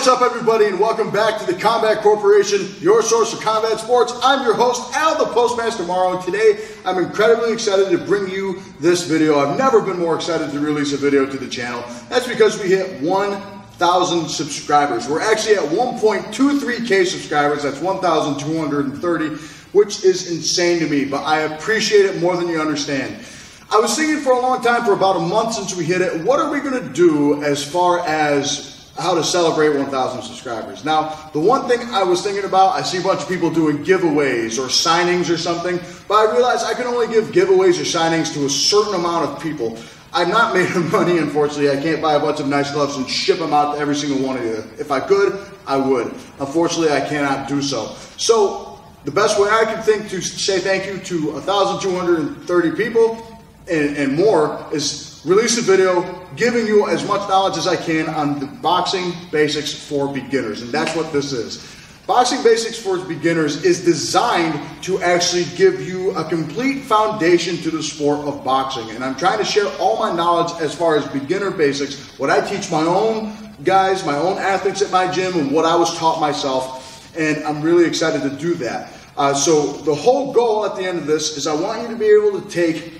What's up, everybody, and welcome back to the Combat Corporation, your source for combat sports. I'm your host, Al the Postmaster Morrow, and today I'm incredibly excited to bring you this video. I've never been more excited to release a video to the channel. That's because we hit 1,000 subscribers. We're actually at 1.23K subscribers. That's 1,230, which is insane to me, but I appreciate it more than you understand. I was thinking for a long time, for about a month since we hit it, what are we going to do as far as how to celebrate 1,000 subscribers. Now, the one thing I was thinking about, I see a bunch of people doing giveaways or signings or something, but I realized I can only give giveaways or signings to a certain amount of people. I'm not made of money, unfortunately. I can't buy a bunch of nice gloves and ship them out to every single one of you. If I could, I would. Unfortunately, I cannot do so. So, the best way I can think to say thank you to 1,230 people and more is release a video giving you as much knowledge as I can on the boxing basics for beginners, and that's what this is. Boxing Basics for Beginners is designed to actually give you a complete foundation to the sport of boxing, and I'm trying to share all my knowledge as far as beginner basics, what I teach my own guys, my own athletes at my gym, and what I was taught myself, and I'm really excited to do that. So the whole goal at the end of this is I want you to be able to take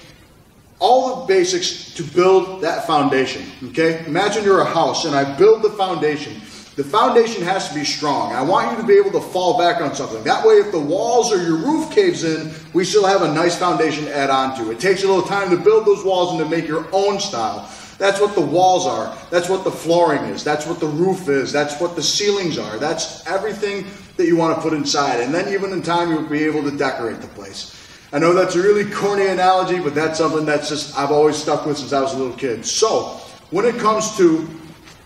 all the basics to build that foundation, okay? Imagine you're a house and I build the foundation. The foundation has to be strong. I want you to be able to fall back on something. That way, if the walls or your roof caves in, we still have a nice foundation to add on to. It takes a little time to build those walls and to make your own style. That's what the walls are. That's what the flooring is. That's what the roof is. That's what the ceilings are. That's everything that you want to put inside. And then even in time, you'll be able to decorate the place. I know that's a really corny analogy, but that's something that's just I've always stuck with since I was a little kid. So, when it comes to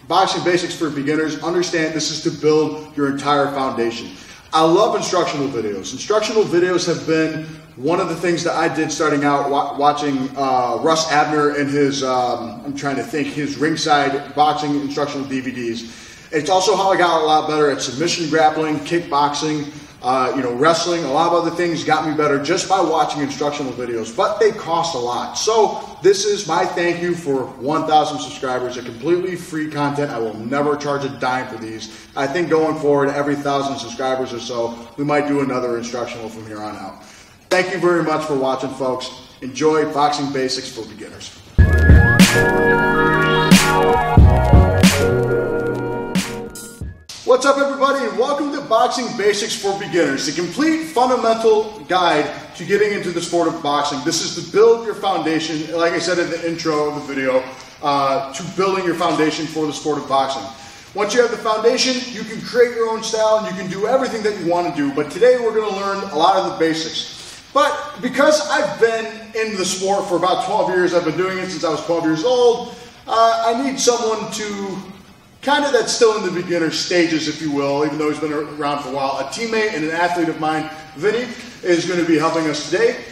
Boxing Basics for Beginners, understand this is to build your entire foundation. I love instructional videos. Instructional videos have been one of the things that I did starting out watching Russ, Abner and his, I'm trying to think, his ringside boxing instructional DVDs. It's also how I got a lot better at submission grappling, kickboxing, wrestling. A lot of other things got me better just by watching instructional videos, but they cost a lot. So this is my thank you for 1,000 subscribers, a completely free content. I will never charge a dime for these. I think going forward, every 1,000 subscribers or so, we might do another instructional from here on out. Thank you very much for watching, folks. Enjoy Boxing Basics for Beginners. What's up, everybody, and welcome to Boxing Basics for Beginners, the complete fundamental guide to getting into the sport of boxing. This is to build your foundation, like I said in the intro of the video, to building your foundation for the sport of boxing. Once you have the foundation, you can create your own style and you can do everything that you want to do, but today we're going to learn a lot of the basics. But because I've been in the sport for about 12 years, I've been doing it since I was 12 years old, I need someone to kind of that's still in the beginner stages, if you will, even though he's been around for a while. A teammate and an athlete of mine, Vinny, is going to be helping us today.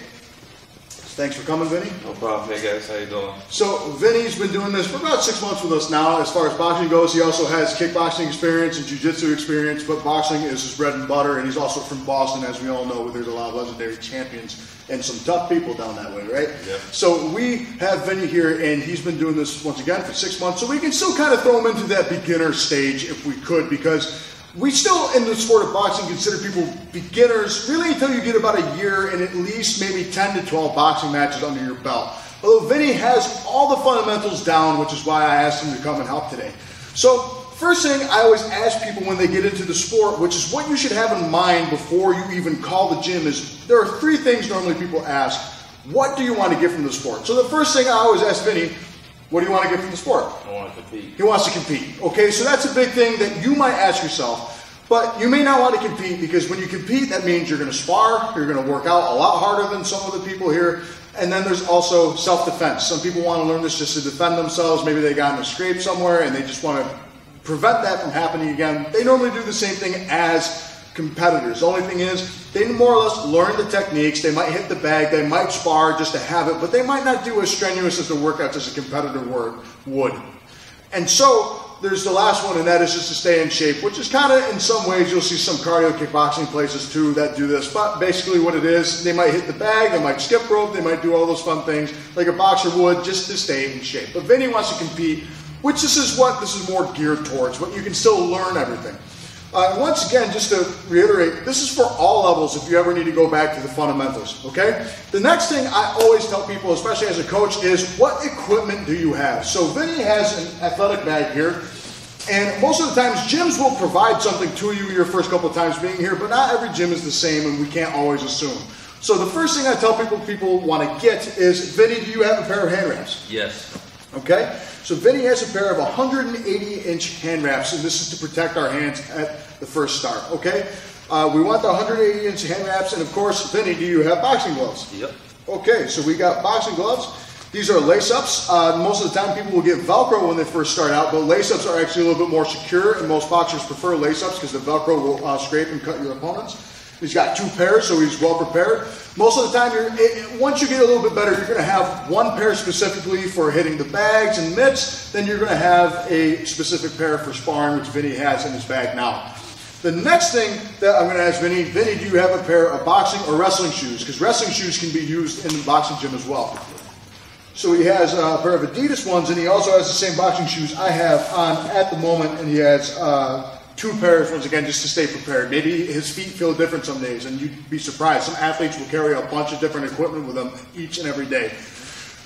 Thanks for coming, Vinny. No problem. Hey guys, how you doing? So Vinny's been doing this for about 6 months with us now. As far as boxing goes, he also has kickboxing experience and jiu-jitsu experience, but boxing is his bread and butter, and he's also from Boston, as we all know, where there's a lot of legendary champions and some tough people down that way, right? Yep. So we have Vinny here, and he's been doing this once again for 6 months, so we can still kind of throw him into that beginner stage if we could, because we still, in the sport of boxing, consider people beginners really until you get about a year and at least maybe 10 to 12 boxing matches under your belt. Although Vinny has all the fundamentals down, which is why I asked him to come and help today. So, first thing I always ask people when they get into the sport, which is what you should have in mind before you even call the gym, is there are 3 things normally people ask. What do you want to get from the sport? So the first thing I always ask Vinny, what do you want to get from the sport? I want to compete. He wants to compete. Okay, so that's a big thing that you might ask yourself. But you may not want to compete, because when you compete, that means you're going to spar, you're going to work out a lot harder than some of the people here. And then there's also self-defense. Some people want to learn this just to defend themselves. Maybe they got in a scrape somewhere and they just want to prevent that from happening again. They normally do the same thing as competitors. The only thing is, they more or less learn the techniques. They might hit the bag, they might spar just to have it, but they might not do as strenuous as the workouts as a competitor would. And so there's the last one, and that is just to stay in shape, which is kind of, in some ways, you'll see some cardio kickboxing places too that do this. But basically what it is, they might hit the bag, they might skip rope, they might do all those fun things like a boxer would just to stay in shape. But Vinny wants to compete which this is more geared towards, but you can still learn everything. Once again, just to reiterate, this is for all levels if you ever need to go back to the fundamentals, okay? The next thing I always tell people, especially as a coach, is what equipment do you have? So Vinny has an athletic bag here, and most of the times gyms will provide something to you your first couple of times being here, but not every gym is the same and we can't always assume. So the first thing I tell people want to get is, Vinny, do you have a pair of hand wraps? Yes. Okay, so Vinny has a pair of 180-inch hand wraps, and this is to protect our hands at the first start, okay? We want the 180-inch hand wraps, and of course, Vinny, do you have boxing gloves? Yep. Okay, so we got boxing gloves. These are lace-ups. Most of the time people will get Velcro when they first start out, but lace-ups are actually a little bit more secure, and most boxers prefer lace-ups because the Velcro will scrape and cut your opponents. He's got 2 pairs, so he's well prepared. Most of the time, once you get a little bit better, you're going to have 1 pair specifically for hitting the bags and mitts. Then you're going to have a specific pair for sparring, which Vinny has in his bag now. The next thing that I'm going to ask Vinny, do you have a pair of boxing or wrestling shoes? Because wrestling shoes can be used in the boxing gym as well. So he has a pair of Adidas ones, and he also has the same boxing shoes I have on at the moment, and he has 2 pairs, once again, just to stay prepared. Maybe his feet feel different some days, and you'd be surprised. Some athletes will carry a bunch of different equipment with them each and every day.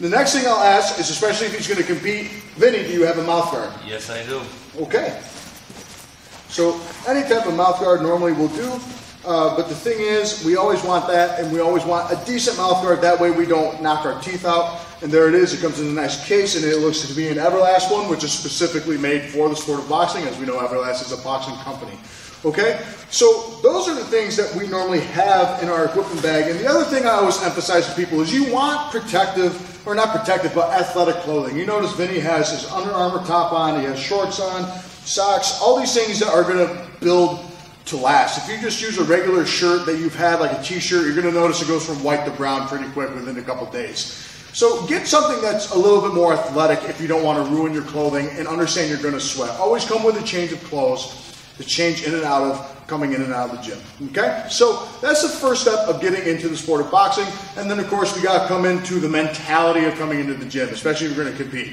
The next thing I'll ask is, especially if he's going to compete, Vinny, do you have a mouth guard? Yes, I do. Okay. So any type of mouth guard normally will do, but the thing is, we always want that, and we always want a decent mouth guard. That way we don't knock our teeth out. And there it is. It comes in a nice case, and it looks to be an Everlast one, which is specifically made for the sport of boxing. As we know, Everlast is a boxing company. Okay? So those are the things that we normally have in our equipment bag. And the other thing I always emphasize to people is you want protective, or not protective, but athletic clothing. You notice Vinny has his Under Armour top on. He has shorts on, socks, all these things that are going to build to last. If you just use a regular shirt that you've had, like a t-shirt, you're going to notice it goes from white to brown pretty quick within a couple days. So get something that's a little bit more athletic if you don't want to ruin your clothing, and understand you're going to sweat. Always come with a change of clothes to change in and out of, coming in and out of the gym. Okay? So that's the first step of getting into the sport of boxing. And then of course we got to come into the mentality of coming into the gym, especially if you're going to compete.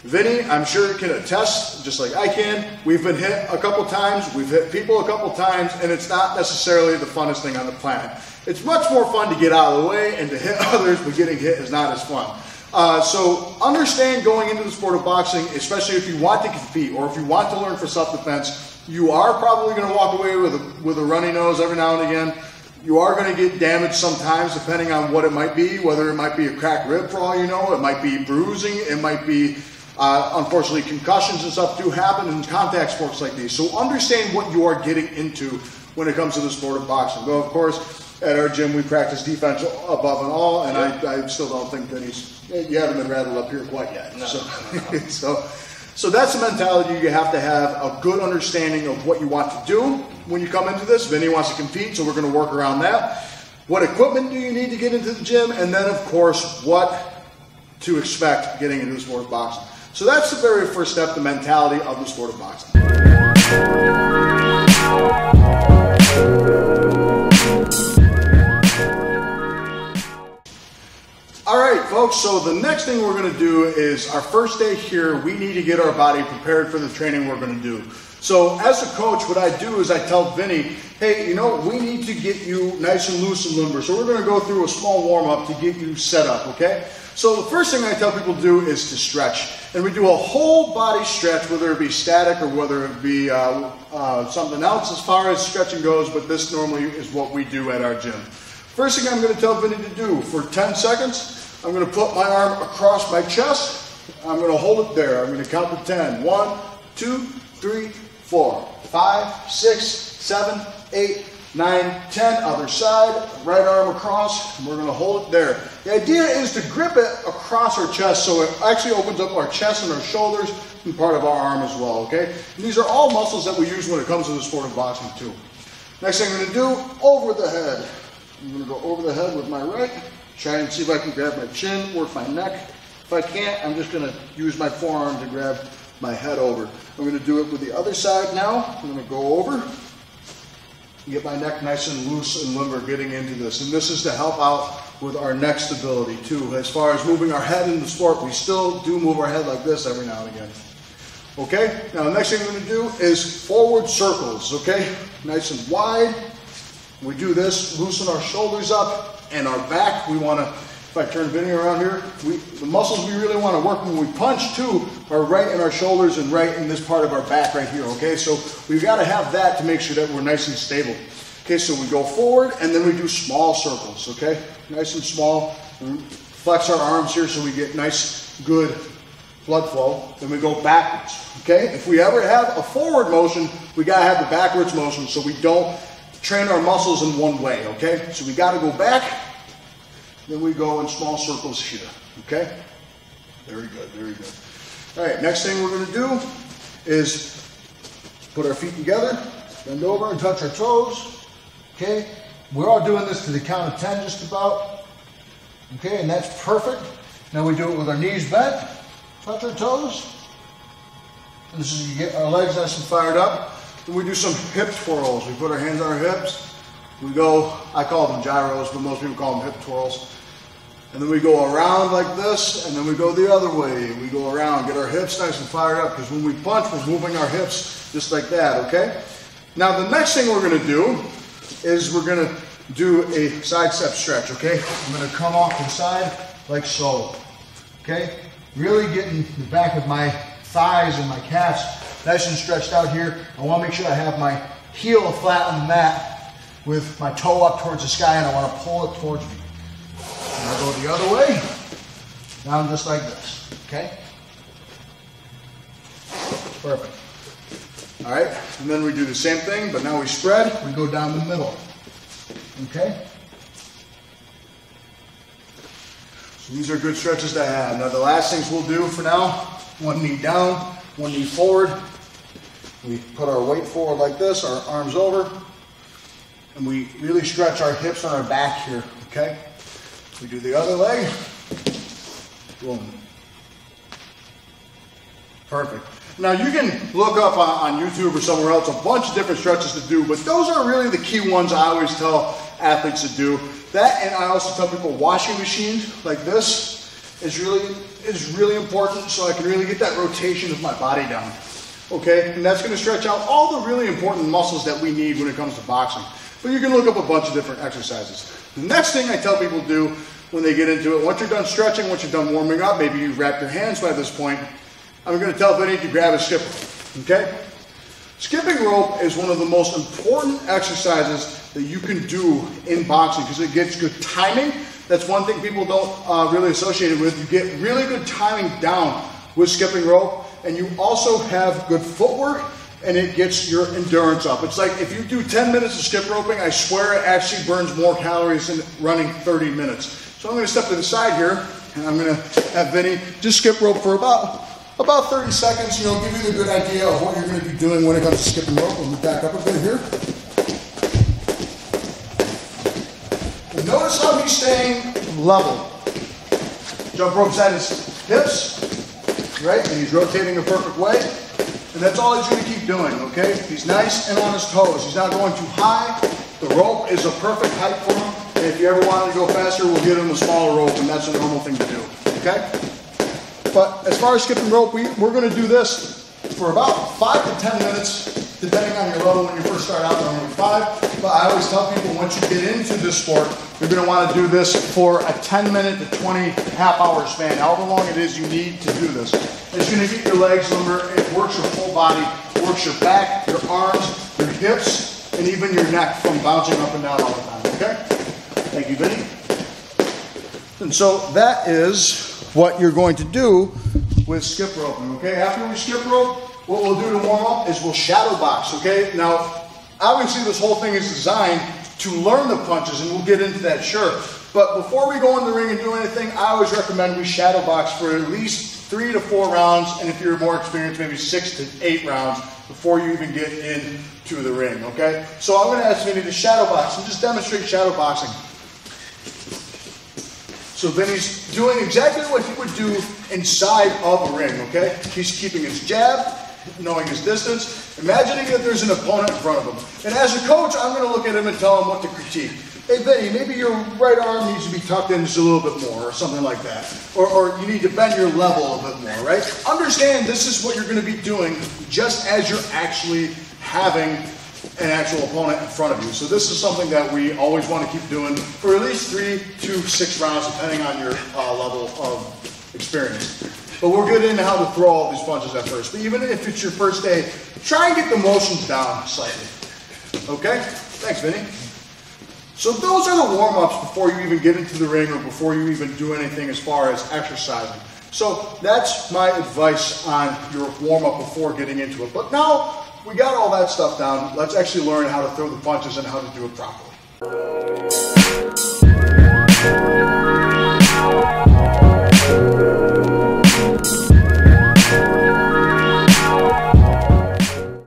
Vinny, I'm sure can attest, just like I can, we've been hit a couple times, we've hit people a couple times, and it's not necessarily the funnest thing on the planet. It's much more fun to get out of the way and to hit others, but getting hit is not as fun. So understand going into the sport of boxing, especially if you want to compete or if you want to learn for self-defense, you are probably going to walk away with a runny nose every now and again. You are going to get damaged sometimes, depending on what it might be, whether it might be a cracked rib for all you know, it might be bruising, it might be unfortunately, concussions and stuff do happen in contact sports like these. So understand what you are getting into when it comes to the sport of boxing. Though, of course, at our gym, we practice defense above and all, and I still don't think that you haven't been rattled up here quite yet. No. So that's the mentality you have to have, a good understanding of what you want to do when you come into this. Vinny wants to compete, so we're going to work around that. What equipment do you need to get into the gym? And then, of course, what to expect getting into the sport of boxing. So that's the very first step, the mentality of the sport of boxing. All right, folks, so the next thing we're going to do is our first day here, we need to get our body prepared for the training we're going to do. So as a coach, what I do is I tell Vinny, hey, you know, we need to get you nice and loose and limber. So we're going to go through a small warm-up to get you set up, okay? So the first thing I tell people to do is to stretch. And we do a whole body stretch, whether it be static or whether it be something else as far as stretching goes, but this normally is what we do at our gym. First thing I'm going to tell Vinny to do, for 10 seconds, I'm going to put my arm across my chest. I'm going to hold it there. I'm going to count to 10. 1, 2, 3, 4, 5, 6, 7, 8, 9, 10. Other side, right arm across. And we're going to hold it there. The idea is to grip it across our chest so it actually opens up our chest and our shoulders and part of our arm as well, okay? And these are all muscles that we use when it comes to the sport of boxing too. Next thing I'm going to do, over the head. I'm going to go over the head with my right. Try and see if I can grab my chin, work my neck. If I can't, I'm just going to use my forearm to grab my head over. I'm going to do it with the other side now. I'm going to go over, get my neck nice and loose and limber getting into this. And this is to help out with our neck stability too. As far as moving our head in the sport, we still do move our head like this every now and again. Okay, now the next thing we're going to do is forward circles, okay? Nice and wide. We do this, loosen our shoulders up and our back. We want to, if I turn Vinny around here, the muscles we really want to work when we punch too are right in our shoulders and right in this part of our back right here, okay? So we've got to have that to make sure that we're nice and stable. Okay, so we go forward and then we do small circles, okay? Nice and small. Flex our arms here so we get nice, good blood flow. Then we go backwards, okay? If we ever have a forward motion, we gotta have the backwards motion so we don't train our muscles in one way, okay? So we gotta go back, then we go in small circles here, okay? Very good, very good. All right, next thing we're gonna do is put our feet together, bend over and touch our toes, okay? We're all doing this to the count of 10 just about, okay? And that's perfect. Now we do it with our knees bent, touch our toes, and this is you get our legs nice and fired up. Then we do some hip twirls. We put our hands on our hips. We go, I call them gyros, but most people call them hip twirls. And then we go around like this, and then we go the other way. We go around, get our hips nice and fired up, because when we punch, we're moving our hips just like that, okay? Now the next thing we're gonna do is we're gonna do a side step stretch, okay? I'm gonna come off to the side like so, okay? Really getting the back of my thighs and my calves nice and stretched out here. I want to make sure I have my heel flat on the mat with my toe up towards the sky, and I want to pull it towards me. And I go the other way, down just like this, okay? Perfect. All right, and then we do the same thing, but now we spread, we go down the middle, okay? So these are good stretches to have. Now the last things we'll do for now, one knee down, one knee forward. We put our weight forward like this, our arms over, and we really stretch our hips on our back here, okay? We do the other leg, boom. Perfect. Now you can look up on YouTube or somewhere else a bunch of different stretches to do, but those are really the key ones I always tell athletes to do. That, and I also tell people washing machines like this is really important, so I can really get that rotation of my body down. Okay, and that's going to stretch out all the really important muscles that we need when it comes to boxing. But you can look up a bunch of different exercises. The next thing I tell people to do when they get into it, once you're done stretching, once you're done warming up, maybe you've wrapped your hands by this point, I'm going to tell Vinny to grab a skip rope, okay? Skipping rope is one of the most important exercises that you can do in boxing because it gets good timing. That's one thing people don't really associate it with. You get really good timing down with skipping rope, and you also have good footwork, and it gets your endurance up. It's like if you do 10 minutes of skip roping, I swear it actually burns more calories than running 30 minutes. So I'm going to step to the side here, and I'm going to have Vinny just skip rope for about 30 seconds, you know, give you the good idea of what you're going to be doing when it comes to skipping rope. Let me back up a bit here. And notice how he's staying level. Jump rope's at his hips, right? And he's rotating the perfect way. And that's all he's going to keep doing, okay? He's nice and on his toes. He's not going too high. The rope is a perfect height for him. And if you ever want to go faster, we'll get him a smaller rope, and that's a normal thing to do, okay? But as far as skipping rope, we're going to do this for about 5 to 10 minutes, depending on your level when you first start out, normally 5. But I always tell people once you get into this sport, you're going to want to do this for a 10-minute to 20 half-hour span, however long it is you need to do this. It's going to get your legs limber, it works your whole body, works your back, your arms, your hips, and even your neck from bouncing up and down all the time, okay? Thank you, Vinny. And so that is what you're going to do with skip roping, okay? After we skip rope, what we'll do to warm up is we'll shadow box, okay? Now, obviously this whole thing is designed to learn the punches, and we'll get into that, sure. But before we go in the ring and do anything, I always recommend we shadow box for at least 3 to 4 rounds, and if you're more experienced, maybe 6 to 8 rounds before you even get into the ring, okay? So I'm going to ask Vinny to shadow box and just demonstrate shadow boxing. So Vinny's doing exactly what he would do inside of a ring, okay? He's keeping his jab, knowing his distance, imagining that there's an opponent in front of him. And as a coach, I'm going to look at him and tell him what to critique. hey Vinny, maybe your right arm needs to be tucked in just a little bit more or something like that. Or you need to bend your level a bit more, right? Understand this is what you're going to be doing just as you're actually having an actual opponent in front of you. So this is something that we always want to keep doing for at least 3 to 6 rounds, depending on your level of experience. But we'll get into how to throw all these punches at first. But even if it's your first day, try and get the motions down slightly. Okay? Thanks, Vinny. So those are the warm-ups before you even get into the ring or before you even do anything as far as exercising. So that's my advice on your warm-up before getting into it. But now we got all that stuff down. Let's actually learn how to throw the punches and how to do it properly.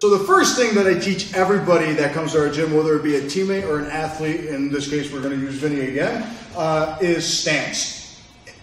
So the first thing that I teach everybody that comes to our gym, whether it be a teammate or an athlete, in this case we're going to use Vinny again, is stance.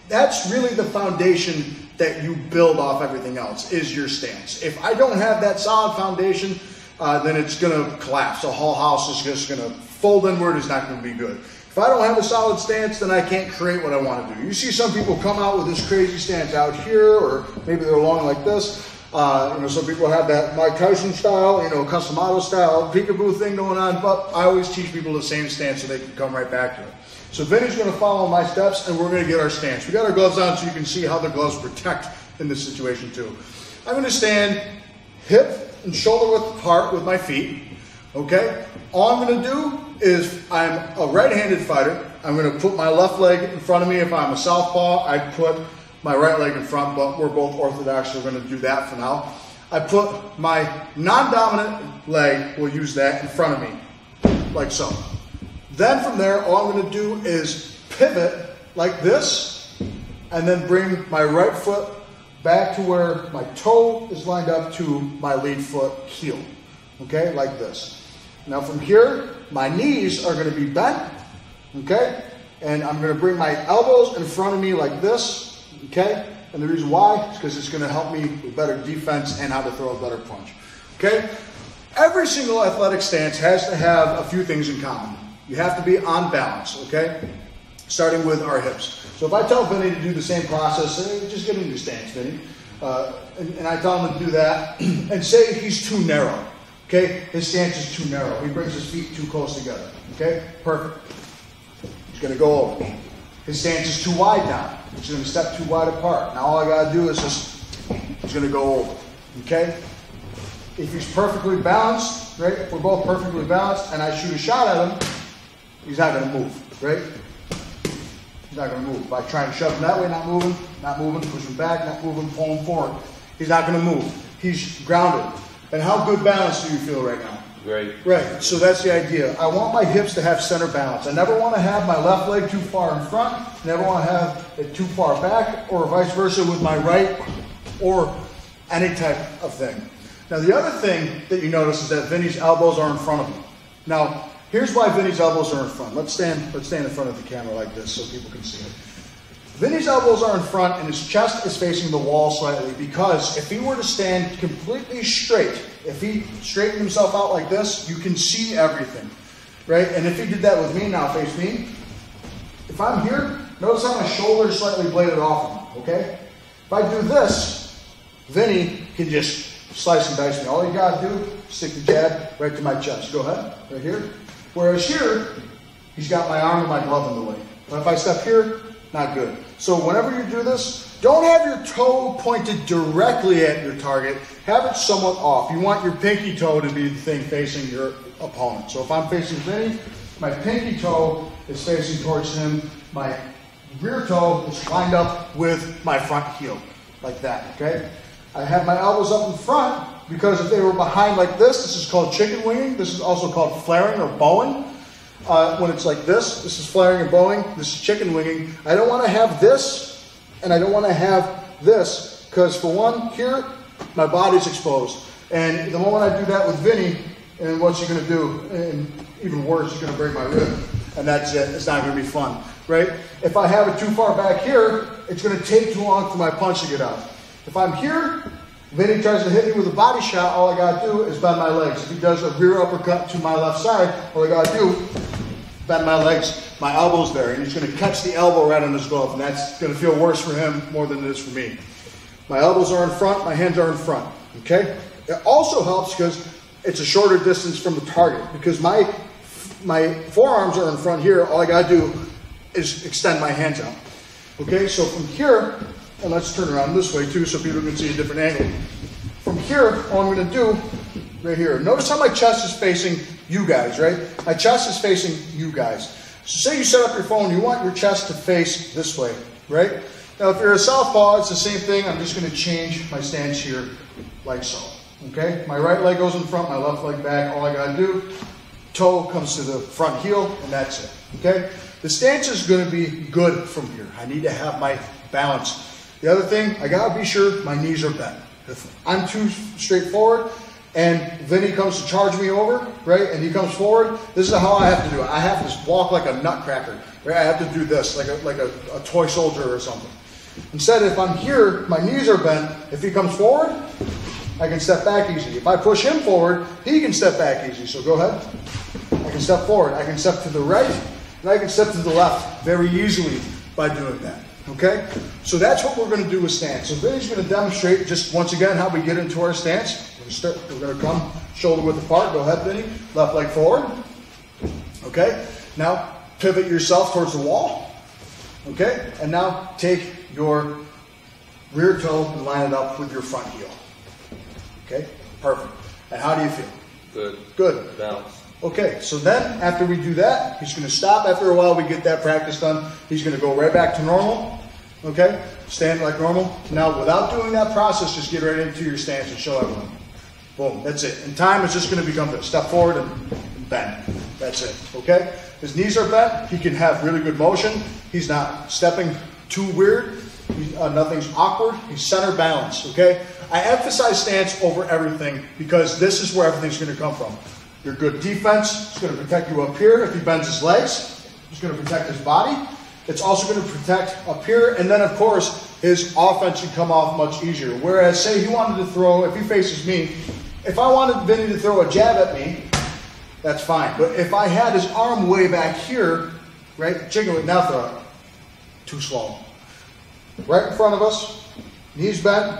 That's really the foundation that you build off everything else, is your stance. If I don't have that solid foundation, then it's going to collapse. The whole house is just going to fold inward. It's not going to be good. If I don't have a solid stance, then I can't create what I want to do. You see some people come out with this crazy stance out here, or maybe they're long like this. Some people have that Mike Tyson style, custom model style, peekaboo thing going on, but I always teach people the same stance so they can come right back to it. So Vinny's going to follow my steps, and we're going to get our stance. We got our gloves on so you can see how the gloves protect in this situation too. I'm going to stand hip and shoulder width apart with my feet, okay? All I'm going to do is, I'm a right-handed fighter. I'm going to put my left leg in front of me. If I'm a southpaw, I put my right leg in front, but we're both orthodox, so we're going to do that for now. I put my non-dominant leg, we'll use that, in front of me, like so. Then from there, all I'm going to do is pivot like this, and then bring my right foot back to where my toe is lined up to my lead foot heel, okay, like this. Now from here, my knees are going to be bent, okay, and I'm going to bring my elbows in front of me like this. Okay, and the reason why is because it's going to help me with better defense and how to throw a better punch. Okay, every single athletic stance has to have a few things in common. You have to be on balance, okay, starting with our hips. So if I tell Vinny to do the same process, say, just get into stance, Vinny, and I tell him to do that, and say he's too narrow, okay, his stance is too narrow, he brings his feet too close together, okay, perfect. He's going to go over. His stance is too wide now. He's going to step too wide apart. Now all I got to do is he's going to go over, okay? If he's perfectly balanced, right, if we're both perfectly balanced, and I shoot a shot at him, he's not going to move, right? He's not going to move. If I try and shove him that way, not moving, push him back, not moving, pull him forward, he's not going to move. He's grounded. And how good balance do you feel right now? Great. Right, so that's the idea. I want my hips to have center balance. I never want to have my left leg too far in front, never want to have it too far back, or vice versa with my right, or any type of thing. Now the other thing that you notice is that Vinny's elbows are in front of him. Now, here's why Vinny's elbows are in front. Let's stand in front of the camera like this so people can see it. Vinny's elbows are in front and his chest is facing the wall slightly, because if he were to stand completely straight, if he straightened himself out like this, you can see everything, right? And if he did that with me, now face me, if I'm here, notice how my shoulder is slightly bladed off him, okay? If I do this, Vinny can just slice and dice me. All you gotta do, stick the jab right to my chest. Go ahead, right here. Whereas here, he's got my arm and my glove in the way. But if I step here, not good. So whenever you do this, don't have your toe pointed directly at your target. Have it somewhat off. You want your pinky toe to be the thing facing your opponent. So if I'm facing Vinny, my pinky toe is facing towards him. My rear toe is lined up with my front heel, like that, okay? I have my elbows up in front because if they were behind like this is called chicken winging. This is also called flaring or bowing. When it's like this is flaring and bowing, this is chicken winging. I don't want to have this, and I don't want to have this, because for one, here, my body's exposed. And the moment I do that with Vinny, and what's he going to do? And even worse, he's going to break my rib. And that's it. It's not going to be fun, right? If I have it too far back here, it's going to take too long for my punch to get out. If I'm here, Vinny tries to hit me with a body shot, all I got to do is bend my legs. If he does a rear uppercut to my left side, all I got to do bend my legs, my elbow's there, and he's going to catch the elbow right on his glove, and that's going to feel worse for him more than it is for me. My elbows are in front, my hands are in front, okay? It also helps because it's a shorter distance from the target, because my forearms are in front here. All I got to do is extend my hands out, okay? So from here, and let's turn around this way too so people can see a different angle. From here, all I'm going to do right here, notice how my chest is facing you guys, right? My chest is facing you guys. So say you set up your phone, you want your chest to face this way, right? Now if you're a southpaw, it's the same thing. I'm just going to change my stance here like so, okay? My right leg goes in front, my left leg back. All I got to do, toe comes to the front heel, and that's it, okay? The stance is going to be good from here. I need to have my balance. The other thing, I got to be sure my knees are bent. If I'm too straightforward, and Vinny comes to charge me over, right, and he comes forward, this is how I have to do it. I have to walk like a nutcracker, right? I have to do this, like a toy soldier or something. Instead, if I'm here, my knees are bent, if he comes forward, I can step back easy. If I push him forward, he can step back easy. So go ahead. I can step forward. I can step to the right, and I can step to the left very easily by doing that. Okay? So that's what we're going to do with stance. So Vinny's going to demonstrate just once again how we get into our stance. We're going to come shoulder width apart. Go ahead, Vinny. Left leg forward. Okay? Now pivot yourself towards the wall. Okay? And now take your rear toe and line it up with your front heel. Okay? Perfect. And how do you feel? Good. Good. Balance. Okay, so then after we do that, he's going to stop. After a while, we get that practice done. He's going to go right back to normal. Okay? Stand like normal. Now, without doing that process, just get right into your stance and show everyone. Boom. That's it. In time, it's just going to become this. Step forward and bend. That's it. Okay? His knees are bent. He can have really good motion. He's not stepping too weird. Nothing's awkward. He's center balanced. Okay? I emphasize stance over everything because this is where everything's going to come from. Your good defense is going to protect you up here. If he bends his legs, it's going to protect his body. It's also going to protect up here. And then, of course, his offense should come off much easier. Whereas, say he wanted to throw, if he faces me, if I wanted Vinny to throw a jab at me, that's fine. But if I had his arm way back here, right, jiggle it, now throw it. Too slow. Right in front of us, knees bent,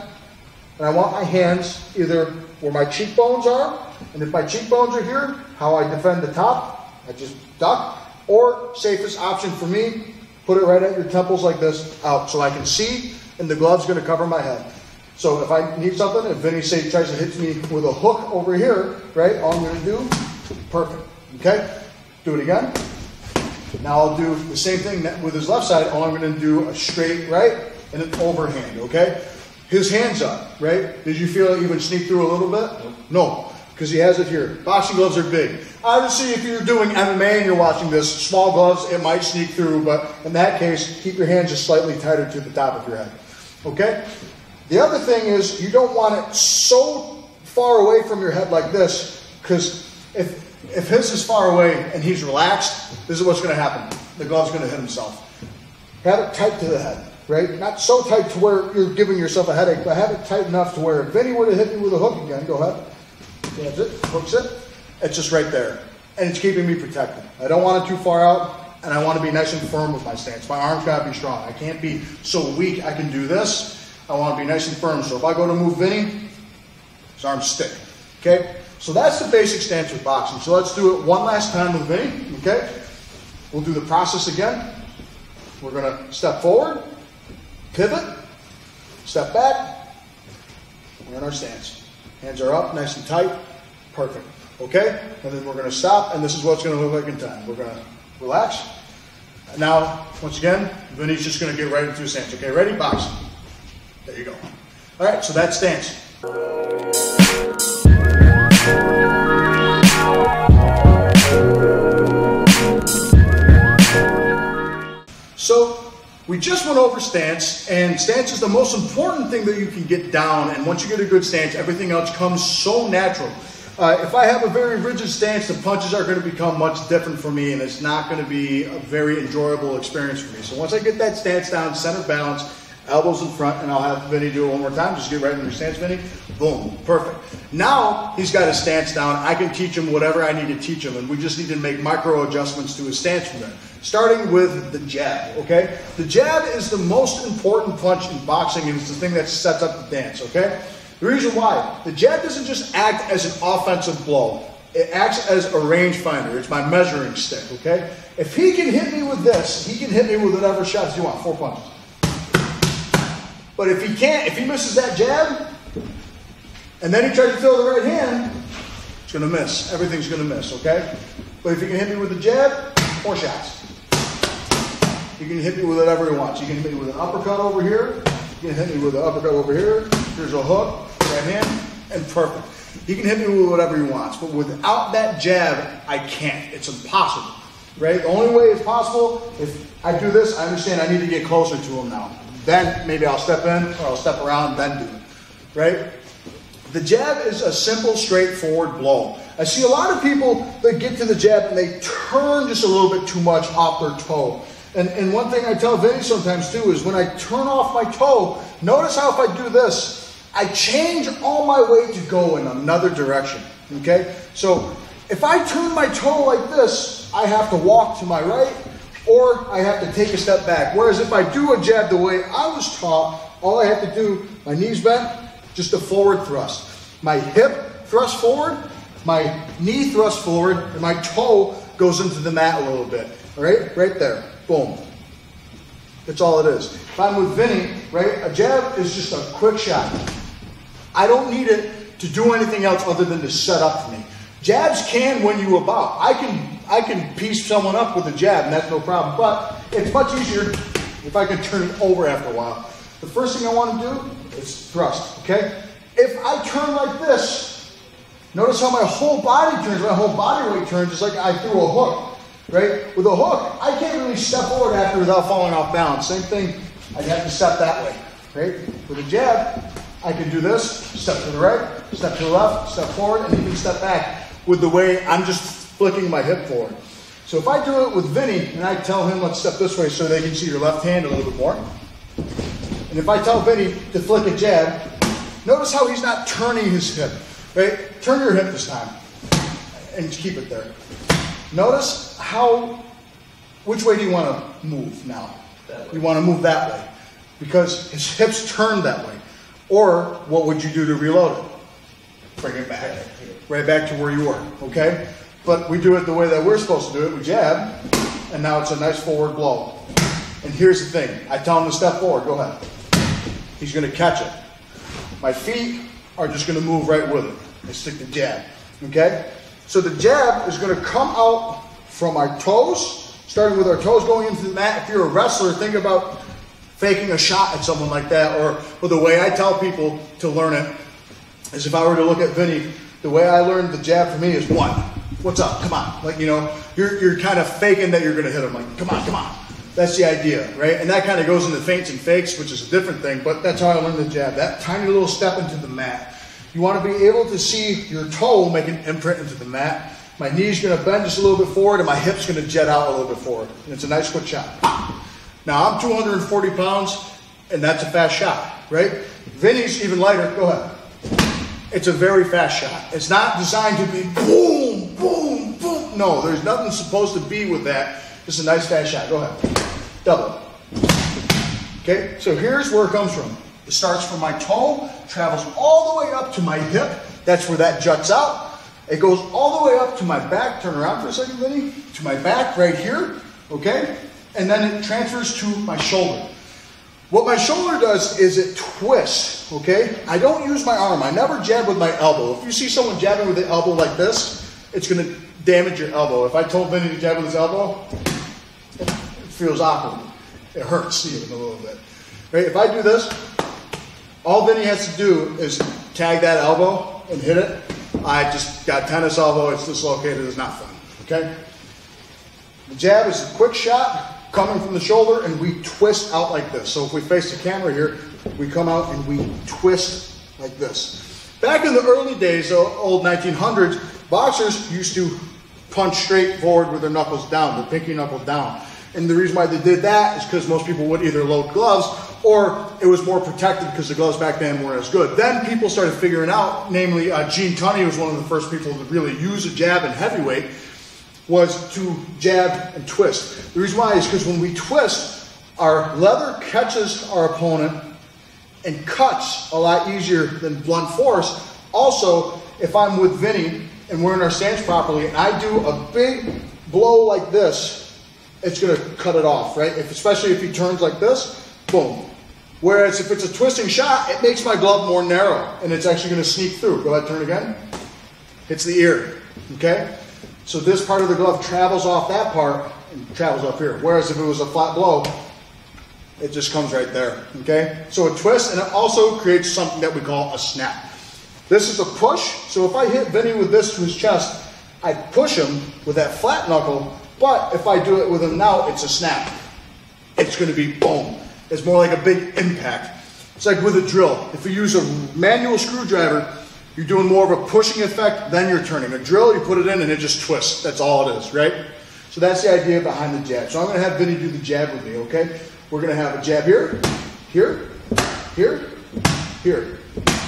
and I want my hands either where my cheekbones are, and if my cheekbones are here, how I defend the top, I just duck. Or, safest option for me, put it right at your temples like this, out, so I can see, and the glove's going to cover my head. So if I need something, if Vinny tries to hit me with a hook over here, right, all I'm going to do, perfect, okay? Do it again. Now I'll do the same thing with his left side. All I'm going to do a straight right and an overhand, okay? His hands up, right? Did you feel it even sneak through a little bit? No, because he has it here. Boxing gloves are big. Obviously, if you're doing MMA and you're watching this, small gloves, it might sneak through, but in that case, keep your hands just slightly tighter to the top of your head, okay? The other thing is you don't want it so far away from your head like this, because if his is far away and he's relaxed, this is what's going to happen. The glove's going to hit himself. Have it tight to the head, right? Not so tight to where you're giving yourself a headache, but have it tight enough to where if Vinny were to hit me with a hook again, go ahead. That's it. Hooks it. It's just right there. And it's keeping me protected. I don't want it too far out, and I want to be nice and firm with my stance. My arm's got to be strong. I can't be so weak I can do this. I want to be nice and firm. So if I go to move Vinny, his arms stick. Okay? So that's the basic stance with boxing. So let's do it one last time with Vinny. Okay? We'll do the process again. We're going to step forward, pivot, step back. We're in our stance. Hands are up, nice and tight. Perfect. Okay? And then we're going to stop, and this is what it's going to look like in time. We're going to relax. Now, once again, Vinny's just going to get right into his stance. Okay, ready? Box. There you go. All right, so that's stance. So we just went over stance, and stance is the most important thing that you can get down, and once you get a good stance, everything else comes so natural. If I have a very rigid stance, the punches are going to become much different for me, and it's not going to be a very enjoyable experience for me. So once I get that stance down, center balance, elbows in front, and I'll have Vinny do it one more time. Just get right in your stance, Vinny. Boom, perfect. Now he's got his stance down. I can teach him whatever I need to teach him, and we just need to make micro adjustments to his stance from there. Starting with the jab, okay? The jab is the most important punch in boxing, and it's the thing that sets up the dance, okay? The reason why, the jab doesn't just act as an offensive blow. It acts as a rangefinder. It's my measuring stick, okay? If he can hit me with this, he can hit me with whatever shots you want, 4 punches. But if he can't, if he misses that jab, and then he tries to throw the right hand, it's going to miss. Everything's going to miss, okay? But if he can hit me with the jab, 4 shots. He can hit me with whatever he wants. He can hit me with an uppercut over here. He can hit me with an uppercut over here. Here's a hook, right hand, and perfect. He can hit me with whatever he wants. But without that jab, I can't. It's impossible, right? The only way it's possible, if I do this, I understand I need to get closer to him now. Then maybe I'll step in or I'll step around and then do it, right? The jab is a simple, straightforward blow. I see a lot of people that get to the jab and they turn just a little bit too much off their toe. And one thing I tell Vinny sometimes too is when I turn off my toe, notice how if I do this, I change all my weight to go in another direction, okay? So if I turn my toe like this, I have to walk to my right or I have to take a step back. Whereas if I do a jab the way I was taught, all I have to do, my knees bent, just a forward thrust. My hip thrust forward, my knee thrust forward, and my toe goes into the mat a little bit, all right? Right there, boom. That's all it is. If I'm with Vinny, right, a jab is just a quick shot. I don't need it to do anything else other than to set up for me. Jabs can win you a bout. I can piece someone up with a jab, and that's no problem. But it's much easier if I can turn it over after a while. The first thing I want to do is thrust, okay? If I turn like this, notice how my whole body turns, my whole body weight turns, just like I threw a hook, right? With a hook, I can't really step forward after without falling off balance. Same thing, I'd have to step that way, right? With a jab, I can do this, step to the right, step to the left, step forward, and even step back with the way I'm just flicking my hip forward. So if I do it with Vinny, and I tell him, let's step this way so they can see your left hand a little bit more. And if I tell Vinny to flick a jab, notice how he's not turning his hip, right? Turn your hip this time, and keep it there. Notice which way do you want to move now? You want to move that way, because his hips turn that way. Or, what would you do to reload it? Bring it back, right back to where you were, okay? But we do it the way that we're supposed to do it, we jab, and now it's a nice forward blow. And here's the thing, I tell him to step forward, go ahead. He's going to catch it. My feet are just going to move right with it. I stick the jab, okay? So the jab is going to come out from our toes, starting with our toes going into the mat. If you're a wrestler, think about faking a shot at someone like that, or the way I tell people to learn it is if I were to look at Vinny, the way I learned the jab for me is 1. What's up? Come on. Like, you know, you're kind of faking that you're going to hit him. Like, come on, come on. That's the idea, right? And that kind of goes into feints and fakes, which is a different thing, but that's how I learned the jab. That tiny little step into the mat. You want to be able to see your toe make an imprint into the mat. My knee's going to bend just a little bit forward, and my hip's going to jet out a little bit forward. And it's a nice quick shot. Now, I'm 240 pounds, and that's a fast shot, right? Vinny's even lighter. Go ahead. It's a very fast shot. It's not designed to be boom, boom, boom. No, there's nothing supposed to be with that. Just a nice fast shot. Go ahead. Double. Okay, so here's where it comes from. It starts from my toe, travels all the way up to my hip. That's where that juts out. It goes all the way up to my back. Turn around for a second, Vinny. To my back right here. Okay? And then it transfers to my shoulder. What my shoulder does is it twists, okay? I don't use my arm. I never jab with my elbow. If you see someone jabbing with the elbow like this, it's going to damage your elbow. If I told Vinny to jab with his elbow, it feels awkward. It hurts even a little bit. Right? If I do this, all Vinny has to do is tag that elbow and hit it. I just got tennis elbow. It's dislocated. It's not fun, okay? The jab is a quick shot coming from the shoulder, and we twist out like this. So if we face the camera here, we come out and we twist like this. Back in the early days, the old 1900s, boxers used to punch straight forward with their knuckles down, the pinky knuckle down. And the reason why they did that is because most people would either load gloves or it was more protected because the gloves back then weren't as good. Then people started figuring out, namely Gene Tunney was one of the first people to really use a jab in heavyweight, was to jab and twist. The reason why is because when we twist, our leather catches our opponent and cuts a lot easier than blunt force. Also, if I'm with Vinny and we're in our stance properly and I do a big blow like this, it's going to cut it off, right? Especially if he turns like this, boom. Whereas if it's a twisting shot, it makes my glove more narrow and it's actually going to sneak through. Go ahead, turn again. Hits the ear, okay? So this part of the glove travels off that part and travels up here. Whereas if it was a flat blow, it just comes right there, okay? So a twist, and it also creates something that we call a snap. This is a push, so if I hit Vinny with this to his chest, I push him with that flat knuckle, but if I do it with him now, it's a snap. It's gonna be boom. It's more like a big impact. It's like with a drill. If you use a manual screwdriver, you're doing more of a pushing effect, then you're turning. A drill, you put it in and it just twists. That's all it is, right? So that's the idea behind the jab. So I'm gonna have Vinny do the jab with me, okay? We're gonna have a jab here, here, here, here.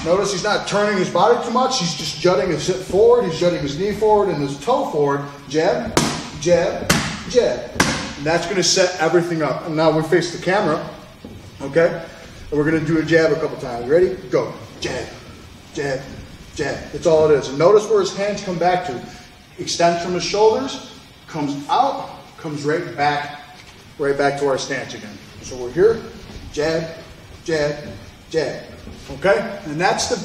Notice he's not turning his body too much. He's just jutting his hip forward. He's jutting his knee forward and his toe forward. Jab, jab, jab. And that's going to set everything up. And now we face the camera, okay? And we're going to do a jab a couple times. Ready? Go. Jab, jab, jab. That's all it is. And notice where his hands come back to. Extends from his shoulders, comes out, comes right back to our stance again. So we're here. Jab, jab, jab. Okay? And that's the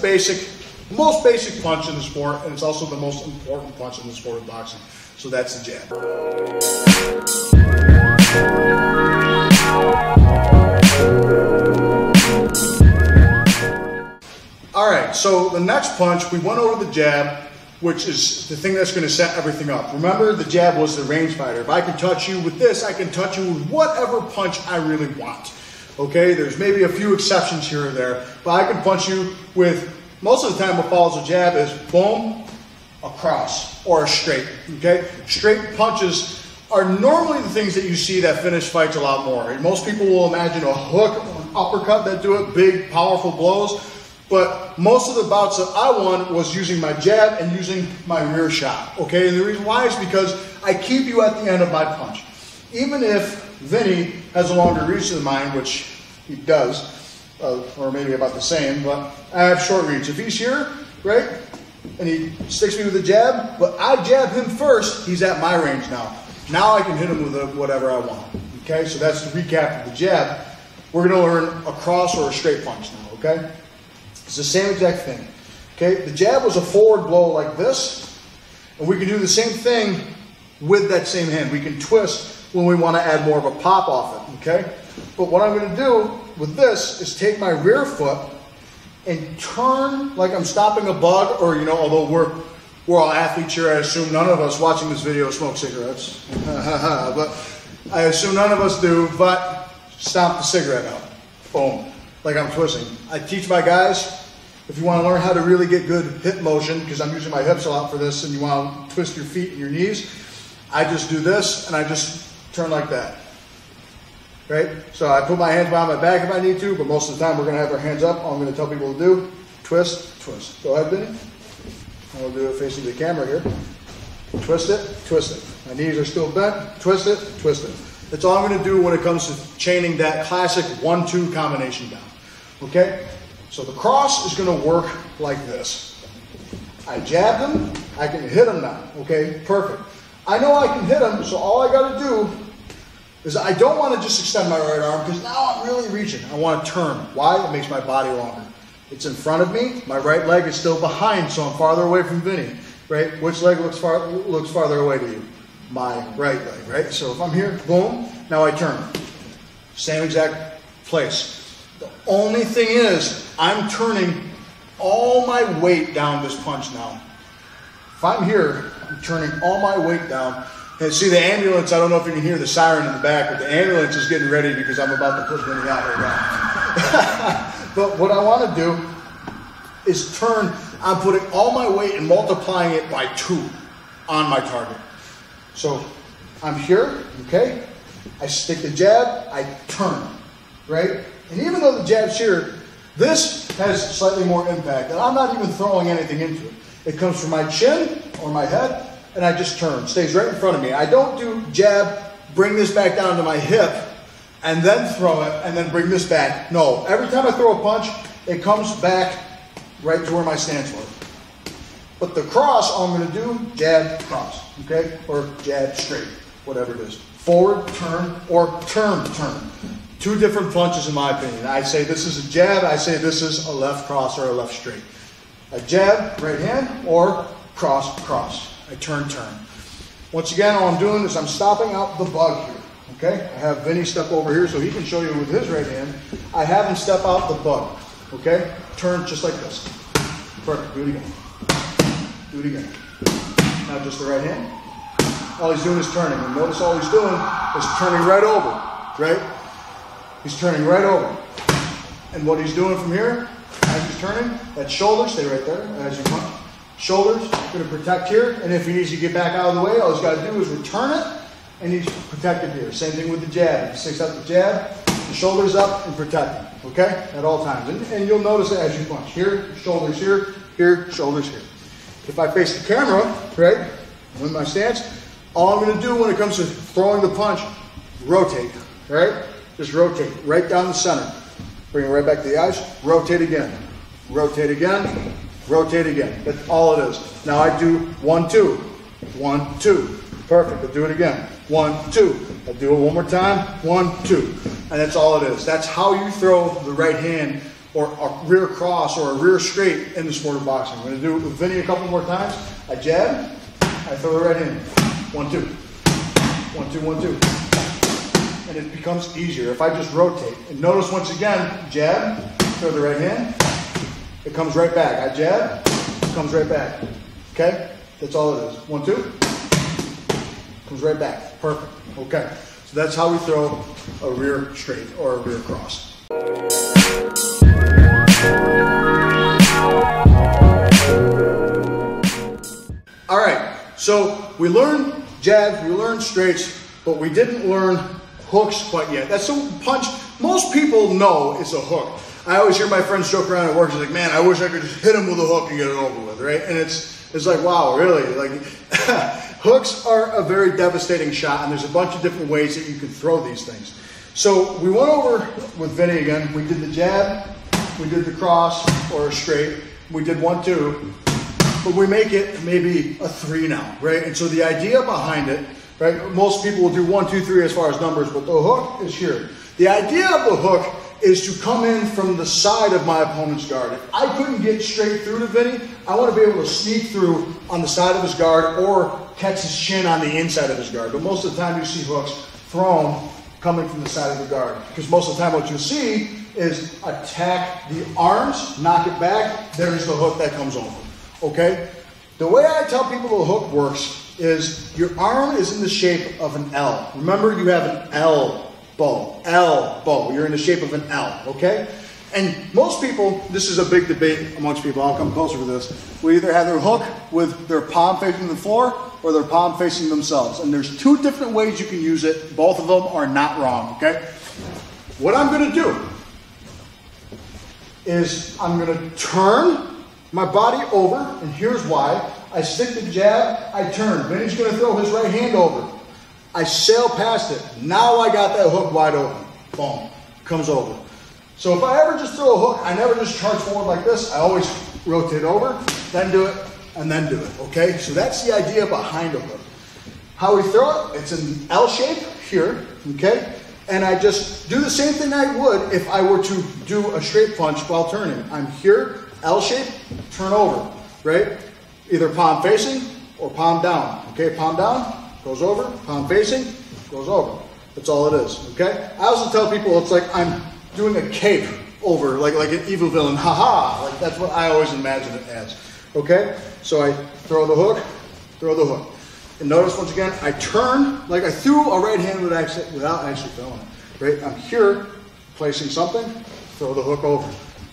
most basic punch in the sport, and it's also the most important punch in the sport of boxing. So that's the jab. All right, so the next punch, we went over the jab, which is the thing that's going to set everything up. Remember, the jab was the range fighter. If I can touch you with this, I can touch you with whatever punch I really want. Okay, there's maybe a few exceptions here or there, but I can punch you with, most of the time what follows a jab is boom, a cross, or a straight, okay? Straight punches are normally the things that you see that finish fights a lot more. And most people will imagine a hook or an uppercut that do it, big, powerful blows, but most of the bouts that I won was using my jab and using my rear shot, okay? And the reason why is because I keep you at the end of my punch. Even if Vinny has a longer reach than mine, which he does, or maybe about the same, but I have short reach. If he's here, right, and he sticks me with a jab, but I jab him first, he's at my range now. Now I can hit him with whatever I want, okay? So that's the recap of the jab. We're gonna learn a cross or a straight punch now, okay? It's the same exact thing, okay? The jab was a forward blow like this, and we can do the same thing with that same hand. We can twist when we want to add more of a pop off it, okay? But what I'm going to do with this is take my rear foot and turn like I'm stopping a bug, or, you know, although we're all athletes here, I assume none of us watching this video smoke cigarettes. But I assume none of us do, but stomp the cigarette out. Boom. Like I'm twisting. I teach my guys, if you want to learn how to really get good hip motion, because I'm using my hips a lot for this, and you want to twist your feet and your knees, I just do this, and I just turn like that, right? So I put my hands behind my back if I need to, but most of the time we're going to have our hands up. All I'm going to tell people to do, twist, twist. Go ahead, Vinny. And we'll do it facing the camera here. Twist it, twist it. My knees are still bent. Twist it, twist it. That's all I'm going to do when it comes to chaining that classic 1-2 combination down, okay? So the cross is going to work like this. I jab him, I can hit him now, okay? Perfect. I know I can hit him, so all I got to do is I don't want to just extend my right arm because now I'm really reaching. I want to turn. Why? It makes my body longer. It's in front of me. My right leg is still behind, so I'm farther away from Vinny, right? Which leg looks farther away to you? My right leg, right? So if I'm here, boom, now I turn. Same exact place. The only thing is I'm turning all my weight down this punch now. If I'm here, I'm turning all my weight down. And see the ambulance, I don't know if you can hear the siren in the back, but the ambulance is getting ready because I'm about to push Vinny out right now. But what I want to do is turn, I'm putting all my weight and multiplying it by 2 on my target. So I'm here, okay? I stick the jab, I turn, right? And even though the jab's here, this has slightly more impact, and I'm not even throwing anything into it. It comes from my chin or my head, and I just turn. Stays right in front of me. I don't do jab, bring this back down to my hip, and then throw it, and then bring this back. No, every time I throw a punch, it comes back right to where my stance was. But the cross, all I'm going to do, jab, cross, okay? Or jab, straight, whatever it is. Forward, turn, or turn. Two different punches in my opinion. I say this is a jab, I say this is a left cross or a left straight. A jab, right hand, or cross, cross. I turn. Once again, all I'm doing is I'm stopping out the bug here, okay? I have Vinny step over here so he can show you with his right hand. I have him step out the bug, okay? Turn just like this. Perfect, do it again. Do it again. Now just the right hand. All he's doing is turning. And notice all he's doing is turning right over, right? He's turning right over. And what he's doing from here, as he's turning, that shoulder, stay right there as you punch. Shoulders, going to protect here. And if he needs to get back out of the way, all he's got to do is return it, and he's protected here. Same thing with the jab. He sticks out the jab, the shoulders up, and protect him, okay? At all times. And you'll notice it as you punch. Here, shoulders here, shoulders here. If I face the camera, right, with my stance, all I'm going to do when it comes to throwing the punch, rotate, right? Just rotate right down the center. Bring it right back to the eyes. Rotate again. Rotate again. Rotate again. That's all it is. Now I do 1, 2. 1, 2. Perfect. I'll do it again. 1, 2. I'll do it one more time. 1, 2. And that's all it is. That's how you throw the right hand or a rear cross or a rear straight in the sport of boxing. I'm going to do it with Vinny a couple more times. I jab. I throw the right hand. 1, 2. 1, 2, 1, 2. And it becomes easier if I just rotate. And notice once again, jab, throw the right hand, it comes right back. I jab, it comes right back. Okay? That's all it is. 1, 2, comes right back. Perfect. Okay. So that's how we throw a rear straight or a rear cross. All right. So we learned jabs, we learned straights, but we didn't learn hooks quite yet. That's a punch most people know is a hook. I always hear my friends joke around at work. It's like, man, I wish I could just hit him with a hook and get it over with, right? And it's like, wow, really? Like, hooks are a very devastating shot, and there's a bunch of different ways that you can throw these things. So we went over with Vinny again. We did the jab, we did the cross or a straight. We did 1, 2, but we make it maybe a 3 now, right? And so the idea behind it, right? Most people will do 1, 2, 3 as far as numbers, but the hook is here. The idea of the hook is to come in from the side of my opponent's guard. If I couldn't get straight through to Vinny, I want to be able to sneak through on the side of his guard or catch his chin on the inside of his guard. But most of the time you see hooks thrown coming from the side of the guard. Because most of the time what you see is attack the arms, knock it back, there's the hook that comes over. Okay? The way I tell people the hook works is your arm is in the shape of an L. Remember, you have an elbow. You're in the shape of an L, okay? And most people, this is a big debate amongst people, I'll come closer to this, we either have their hook with their palm facing the floor or their palm facing themselves. And there's 2 different ways you can use it. Both of them are not wrong, okay? What I'm going to do is I'm going to turn my body over, and here's why. I stick the jab, I turn. Vinny's going to throw his right hand over. I sail past it. Now I got that hook wide open. Boom. Comes over. So if I ever just throw a hook, I never just charge forward like this. I always rotate over, then do it, and then do it. Okay? So that's the idea behind a hook. How we throw it, it's an L shape here. Okay? And I just do the same thing I would if I were to do a straight punch while turning. I'm here, L shape, turn over. Right? Either palm facing or palm down. Okay? Palm down. Goes over, palm facing, goes over. That's all it is, okay? I also tell people it's like I'm doing a cape over, like an evil villain, haha. Like that's what I always imagine it as, okay? So I throw the hook. And notice once again, I turn, like I threw a right hand without actually throwing it, right? I'm here, placing something, throw the hook over.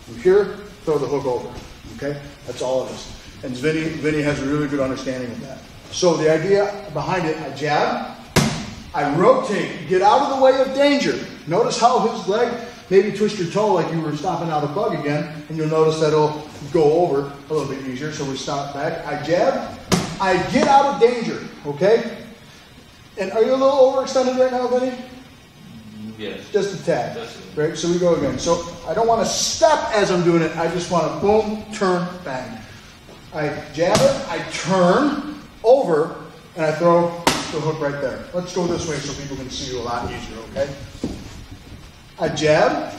I'm here, throw the hook over, okay? That's all it is. And Vinny has a really good understanding of that. So the idea behind it, I jab, I rotate, get out of the way of danger. Notice how his leg maybe twist your toe like you were stomping out a bug again, and you'll notice that it'll go over a little bit easier. So we stop back, I jab, I get out of danger, okay? And are you a little overextended right now, Vinny? Yes. Just a tad, right? So we go again. So I don't want to step as I'm doing it. I just want to boom, turn, bang. I jab it, I turn over, and I throw the hook right there. Let's go this way so people can see you a lot easier, okay? I jab,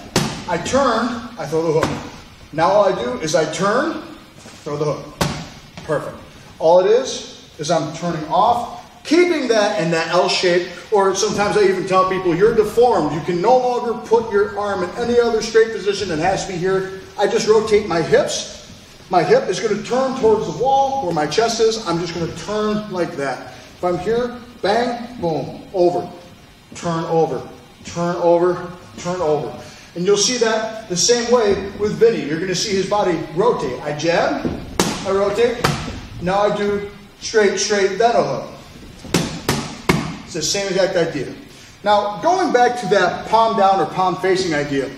I turn, I throw the hook. Now all I do is I turn, throw the hook. Perfect. All it is I'm turning off, keeping that in that L shape, or sometimes I even tell people, you're deformed. You can no longer put your arm in any other straight position. It has to be here. I just rotate my hips. My hip is going to turn towards the wall where my chest is. I'm just going to turn like that. If I'm here, bang, boom, over, turn over, turn over, turn over. And you'll see that the same way with Vinny. You're going to see his body rotate. I jab, I rotate. Now I do straight, straight, then a hook. It's the same exact idea. Now, going back to that palm down or palm facing idea,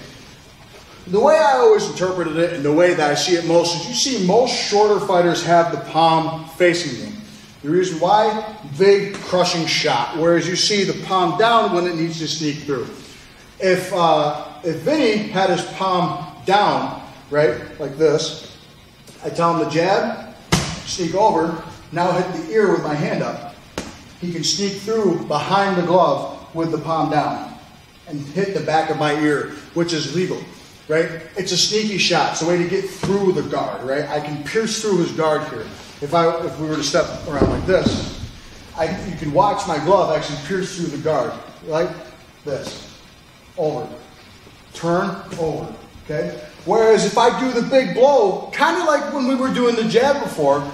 the way I always interpreted it and the way that I see it most is you see most shorter fighters have the palm facing them. The reason why? Big crushing shot. Whereas you see the palm down when it needs to sneak through. If Vinny had his palm down, right, like this, I tell him to jab, sneak over, now hit the ear with my hand up. He can sneak through behind the glove with the palm down and hit the back of my ear, which is legal. Right? It's a sneaky shot. It's a way to get through the guard, right? I can pierce through his guard here. If we were to step around like this, you can watch my glove actually pierce through the guard, like this. Over. Turn, over. Okay? Whereas if I do the big blow, kind of like when we were doing the jab before,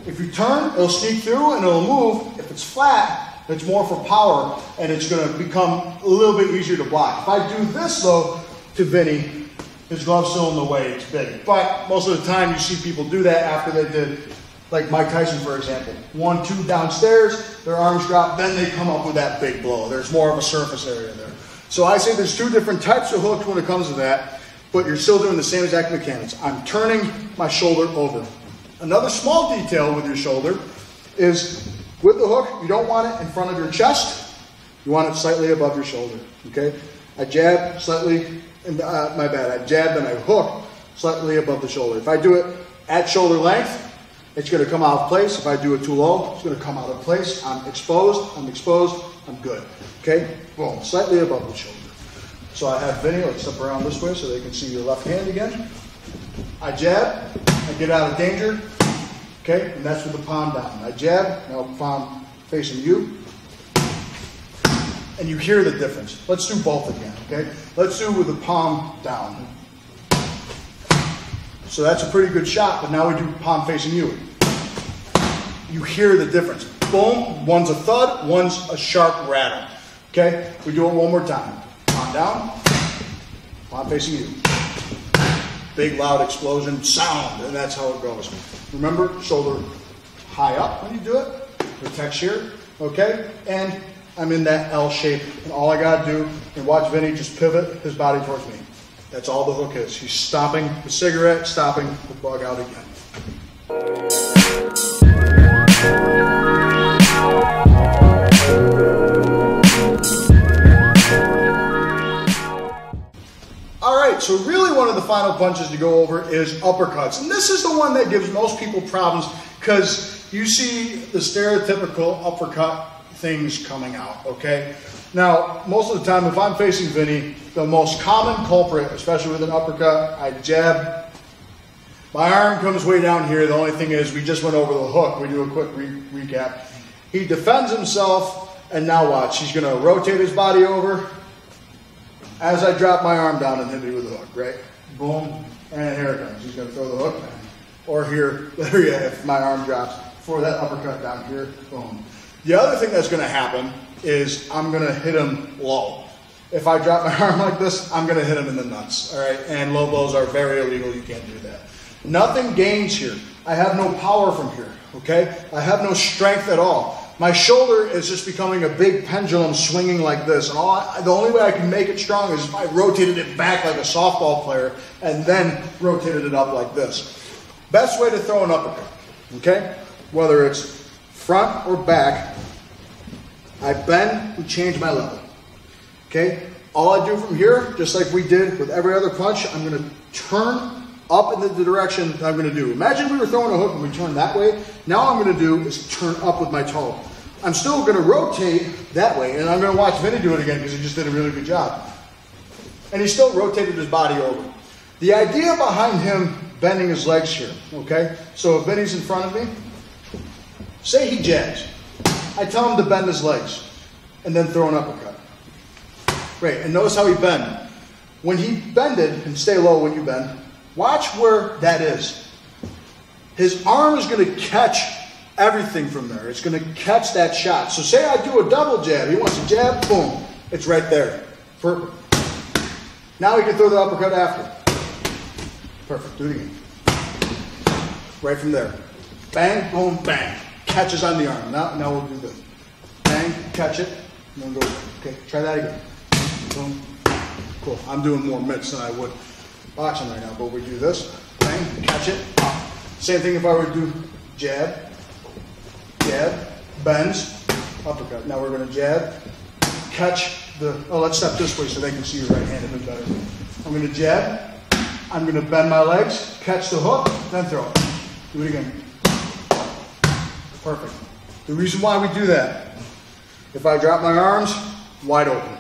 if you turn, it'll sneak through and it'll move. If it's flat, it's more for power and it's going to become a little bit easier to block. If I do this though to Vinny, his glove's still in the way, it's big. But most of the time you see people do that after they did, like Mike Tyson for example. 1, 2 downstairs, their arms drop, then they come up with that big blow. There's more of a surface area there. So I say there's 2 different types of hooks when it comes to that, but you're still doing the same exact mechanics. I'm turning my shoulder over. Another small detail with your shoulder is with the hook, you don't want it in front of your chest, you want it slightly above your shoulder, okay? I jab slightly, my bad, I jab and I hook slightly above the shoulder. If I do it at shoulder length, it's going to come out of place. If I do it too low, it's going to come out of place. I'm exposed, I'm good. Okay? Boom, slightly above the shoulder. So I have Vinny, let's step around this way so they can see your left hand again. I jab, I get out of danger, okay? And that's with the palm down. I jab, now palm facing you. And you hear the difference. Let's do both again, okay? Let's do with the palm down. So that's a pretty good shot, but now we do palm facing you. You hear the difference. Boom, one's a thud, one's a sharp rattle. Okay, we do it one more time. Palm down, palm facing you. Big loud explosion, sound, and that's how it goes. Remember, shoulder high up when you do it. Protects here, okay? And I'm in that L shape, and all I gotta do, and watch Vinny just pivot his body towards me. That's all the hook is. He's stopping the cigarette, stopping the bug out again. All right, so really one of the final punches to go over is uppercuts. And this is the one that gives most people problems because you see the stereotypical uppercut things coming out, okay? Now, most of the time, if I'm facing Vinny, the most common culprit, especially with an uppercut, I jab. My arm comes way down here. The only thing is we just went over the hook. We do a quick recap. He defends himself, and now watch. He's going to rotate his body over as I drop my arm down and hit me with the hook, right? Boom, and here it comes. He's going to throw the hook. Or here, there you have, if my arm drops, for that uppercut down here, boom. The other thing that's going to happen is I'm going to hit him low. If I drop my arm like this, I'm going to hit him in the nuts, all right? And low blows are very illegal. You can't do that. Nothing gains here. I have no power from here, okay? I have no strength at all. my shoulder is just becoming a big pendulum swinging like this. And the only way I can make it strong is if I rotated it back like a softball player and then rotated it up like this. Best way to throw an uppercut, okay? Whether it's front or back, I bend and change my level, okay? All I do from here, just like we did with every other punch, I'm going to turn up in the direction that I'm going to do. Imagine we were throwing a hook and we turned that way. Now all I'm going to do is turn up with my toe. I'm still going to rotate that way, and I'm going to watch Vinny do it again because he just did a really good job. And he still rotated his body over. The idea behind him bending his legs here, okay? So if Vinny's in front of me, say he jabs. I tell him to bend his legs and then throw an uppercut. Great, and notice how he bend. When he bended, and stay low when you bend, watch where that is. His arm is going to catch everything from there. It's going to catch that shot. So say I do a double jab. He wants a jab, boom. It's right there. Perfect. Now he can throw the uppercut after. Perfect. Do it again. Right from there. Bang, boom, bang. Catches on the arm. Now we'll do this. Bang, catch it, and then go. Okay, try that again. Boom. Cool. I'm doing more mitts than I would boxing right now, but we do this. Bang, catch it. Same thing if I were to do jab, jab, bends, uppercut. Now we're going to jab, catch the, let's step this way so they can see your right hand a bit better. I'm going to jab, I'm going to bend my legs, catch the hook, then throw it. Do it again. Perfect. The reason why we do that, if I drop my arms, wide open.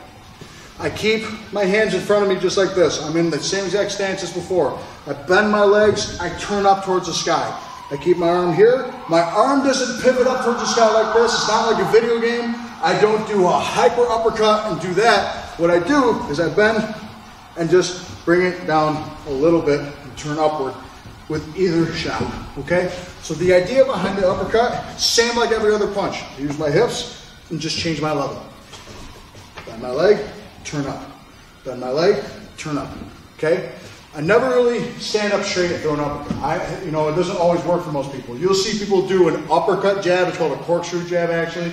I keep my hands in front of me just like this. I'm in the same exact stance as before. I bend my legs, I turn up towards the sky. I keep my arm here. My arm doesn't pivot up towards the sky like this. It's not like a video game. I don't do a hyper uppercut and do that. What I do is I bend and just bring it down a little bit and turn upward with either shot, okay? So the idea behind the uppercut, same like every other punch. I use my hips and just change my level. Bend my leg, turn up. Bend my leg, turn up, okay? I never really stand up straight and throw an uppercut. It doesn't always work for most people. You'll see people do an uppercut jab. It's called a corkscrew jab, actually. In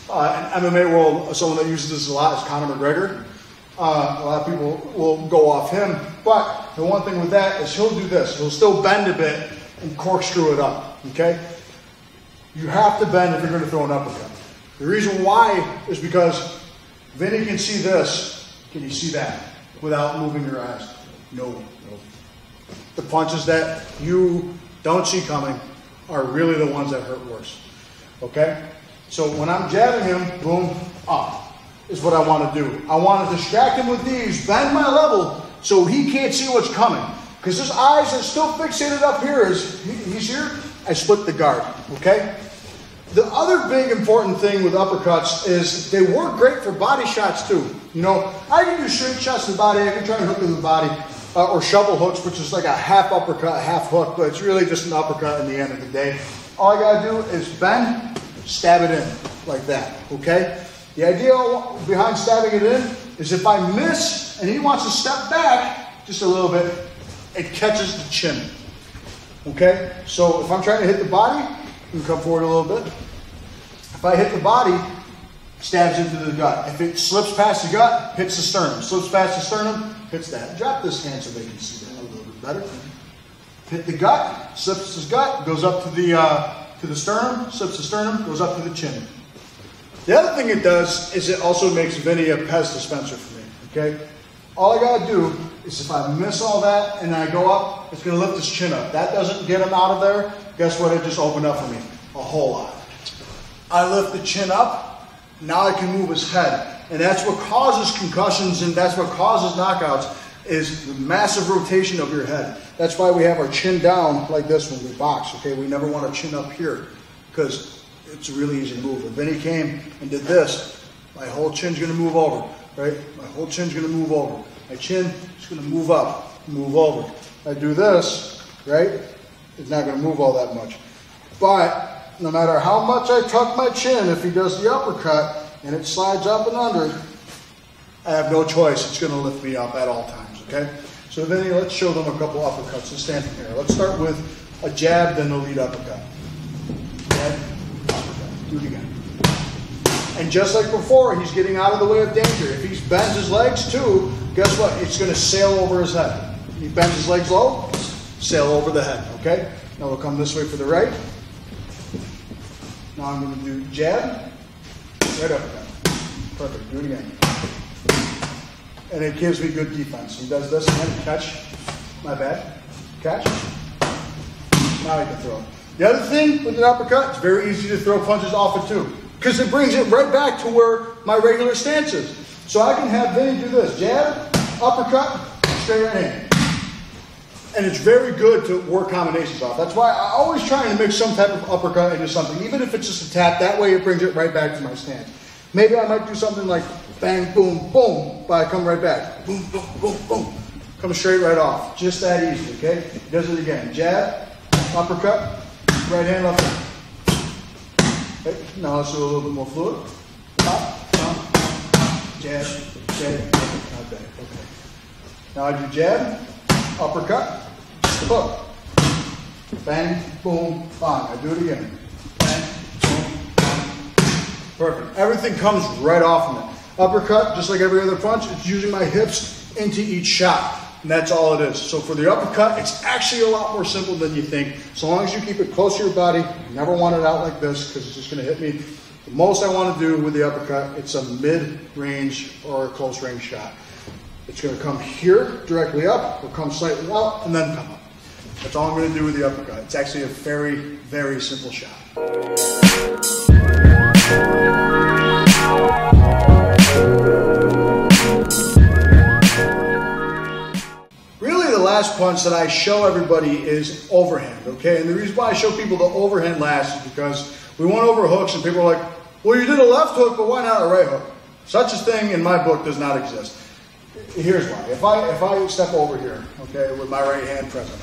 MMA world, someone that uses this a lot is Conor McGregor. A lot of people will go off him. But the one thing with that is he'll do this. He'll still bend a bit and corkscrew it up, okay? You have to bend if you're going to throw an uppercut. The reason why is because Vinny can see this. Can you see that without moving your eyes? No. The punches that you don't see coming are really the ones that hurt worse. Okay? So when I'm jabbing him, boom, up is what I want to do. I want to distract him with these, bend my level so he can't see what's coming. Because his eyes are still fixated up here. He's here. I split the guard. Okay? The other big important thing with uppercuts is they work great for body shots too. I can do straight shots to the body. I can try and hook to the body. Or shovel hooks, which is like a half uppercut, half hook, but it's really just an uppercut in the end of the day. All I gotta do is bend, stab it in, like that, okay? The idea behind stabbing it in is if I miss and he wants to step back just a little bit, it catches the chin, okay? So if I'm trying to hit the body, you can come forward a little bit. If I hit the body, stabs into the gut. If it slips past the gut, hits the sternum. Slips past the sternum, hits that. Drop this hand so they can see that a little bit better. Hit the gut, slips his gut, goes up to the sternum, slips the sternum, goes up to the chin. The other thing it does is it also makes Vinny a Pez dispenser for me, okay? All I gotta do is if I miss all that and I go up, it's gonna lift his chin up. That doesn't get him out of there. Guess what? It just opened up for me a whole lot. I lift the chin up. Now I can move his head. And that's what causes concussions and that's what causes knockouts is the massive rotation of your head. That's why we have our chin down like this when we box, okay? We never want to chin up here because it's a really easy move. If Vinny came and did this, my whole chin's going to move over, right? My whole chin's going to move over. My chin is going to move up, move over. I do this, right? It's not going to move all that much. But no matter how much I tuck my chin, if he does the uppercut and it slides up and under, I have no choice. It's going to lift me up at all times, okay? So then let's show them a couple uppercuts. Let's stand from here. Let's start with a jab, then the lead uppercut. Jab, uppercut. Do it again. And just like before, he's getting out of the way of danger. If he bends his legs too, guess what? It's going to sail over his head. He bends his legs low, sail over the head, okay? Now we'll come this way for the right. Now I'm going to do jab, right up again. Perfect, do it again. And it gives me good defense. He does this and then catch, my bad, catch. Now he can throw. The other thing with an uppercut, it's very easy to throw punches off it too, because it brings it right back to where my regular stance is. So I can have Vinny do this, jab, uppercut, straight right hand. And it's very good to work combinations off. That's why I always try to mix some type of uppercut into something, even if it's just a tap. That way it brings it right back to my stance. Maybe I might do something like bang, boom, boom, but I come right back. Boom, boom, boom, boom. Come straight right off. Just that easy, okay? He does it again. Jab, uppercut, right hand, left hand. Okay, now let's do a little bit more fluid. Pop, pop, jab, jab, not bad, okay. Now I do jab, uppercut, hook, bang, boom, bang. I do it again. Bang, boom, bang. Perfect. Everything comes right off from it. Uppercut, just like every other punch, it's using my hips into each shot. And that's all it is. So for the uppercut, it's actually a lot more simple than you think. So long as you keep it close to your body, you never want it out like this because it's just going to hit me. The most I want to do with the uppercut, it's a mid-range or a close-range shot. It's going to come here, directly up, or come slightly out, and then come up. That's all I'm going to do with the uppercut. It's actually a very, very simple shot. Really, the last punch that I show everybody is overhand, okay? And the reason why I show people the overhand last is because we went over hooks, and people are like, well, you did a left hook, but why not a right hook? Such a thing in my book does not exist. Here's why. If I step over here, okay, with my right hand present,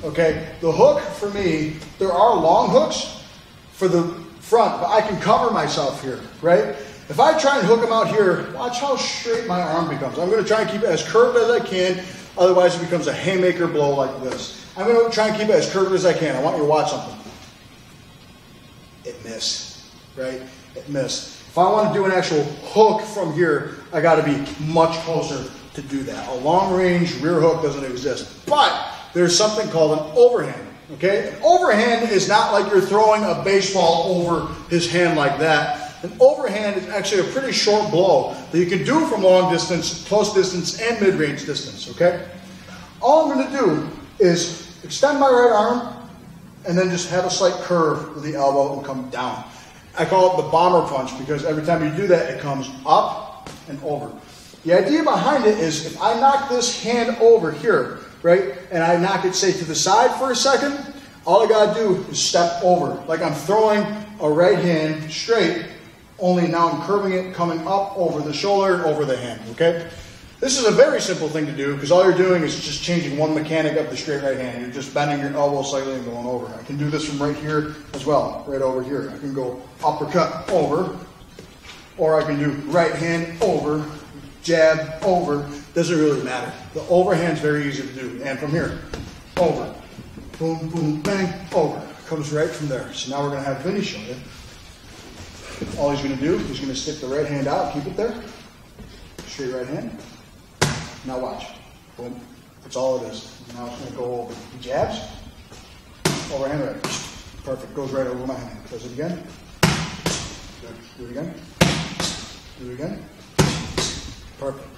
okay, the hook for me, there are long hooks for the front, but I can cover myself here, right? If I try and hook them out here, watch how straight my arm becomes. I'm going to try and keep it as curved as I can, otherwise it becomes a haymaker blow like this. I'm going to try and keep it as curved as I can. I want you to watch something. It missed, right? It missed. If I want to do an actual hook from here, I got to be much closer to do that. A long range rear hook doesn't exist. But there's something called an overhand. Okay? An overhand is not like you're throwing a baseball over his hand like that. An overhand is actually a pretty short blow that you can do from long distance, close distance, and mid-range distance. Okay? All I'm going to do is extend my right arm and then just have a slight curve with the elbow and come down. I call it the bomber punch because every time you do that, it comes up and over. The idea behind it is if I knock this hand over here, right, and I knock it, say, to the side for a second, all I got to do is step over. Like I'm throwing a right hand straight, only now I'm curving it, coming up over the shoulder and over the hand, okay? This is a very simple thing to do because all you're doing is just changing one mechanic of the straight right hand. You're just bending your elbow slightly and going over. I can do this from right here as well, right over here. I can go uppercut over, or I can do right hand over, jab over. Doesn't really matter. The overhand's very easy to do. And from here, over, boom, boom, bang, over. Comes right from there. So now we're going to have Vinny show you. All he's going to do, he's going to stick the right hand out, keep it there. Straight right hand. Now watch. Boom. That's all it is. Now it's going to go over. He jabs. Overhand right. Perfect. Goes right over my hand. Does it again. Good. Do it again. Do it again. Perfect.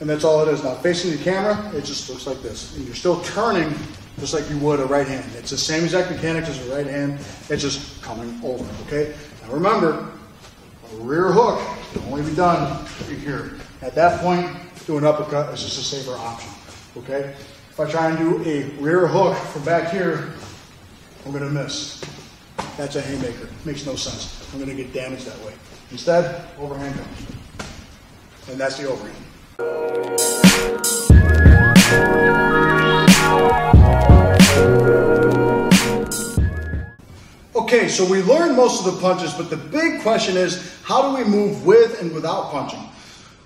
And that's all it is. Now facing the camera, it just looks like this. And you're still turning just like you would a right hand. It's the same exact mechanics as a right hand. It's just coming over. Okay? Now remember, a rear hook can only be done right here. At that point, do an uppercut is just a safer option, okay? If I try and do a rear hook from back here, I'm going to miss. That's a haymaker. Makes no sense. I'm going to get damaged that way. Instead, overhand comes. And that's the overhand. Okay, so we learned most of the punches, but the big question is, how do we move with and without punching?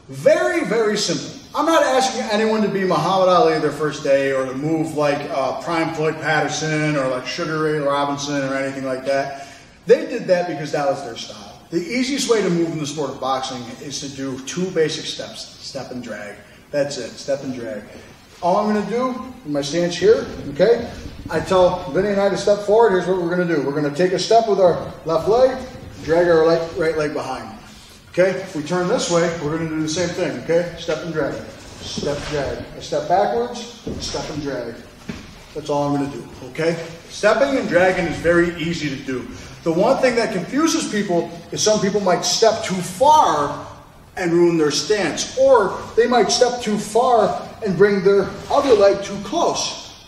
Very, very simple. I'm not asking anyone to be Muhammad Ali their first day or to move like Prime Floyd Patterson or like Sugar Ray Robinson or anything like that. They did that because that was their style. The easiest way to move in the sport of boxing is to do 2 basic steps, step and drag. That's it, step and drag. All I'm going to do in my stance here, okay, I tell Vinny and I to step forward. Here's what we're going to do. We're going to take a step with our left leg, drag our right leg behind. Okay, if we turn this way, we're going to do the same thing, okay? Step and drag, step, drag. I step backwards, step and drag. That's all I'm going to do, okay? Stepping and dragging is very easy to do. The one thing that confuses people is some people might step too far and ruin their stance, or they might step too far and bring their other leg too close.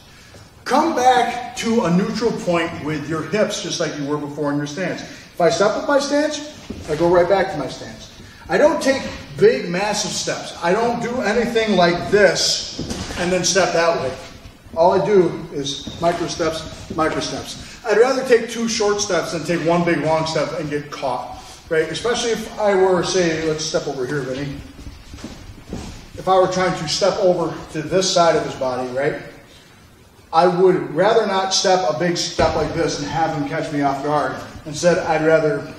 Come back to a neutral point with your hips, just like you were before in your stance. If I step with my stance, I go right back to my stance. I don't take big, massive steps. I don't do anything like this and then step that way. All I do is micro steps, micro steps. I'd rather take 2 short steps than take 1 big long step and get caught, right? Especially if I were, say, let's step over here, Vinny. If I were trying to step over to this side of his body, right? I would rather not step a big step like this and have him catch me off guard. Instead, I'd rather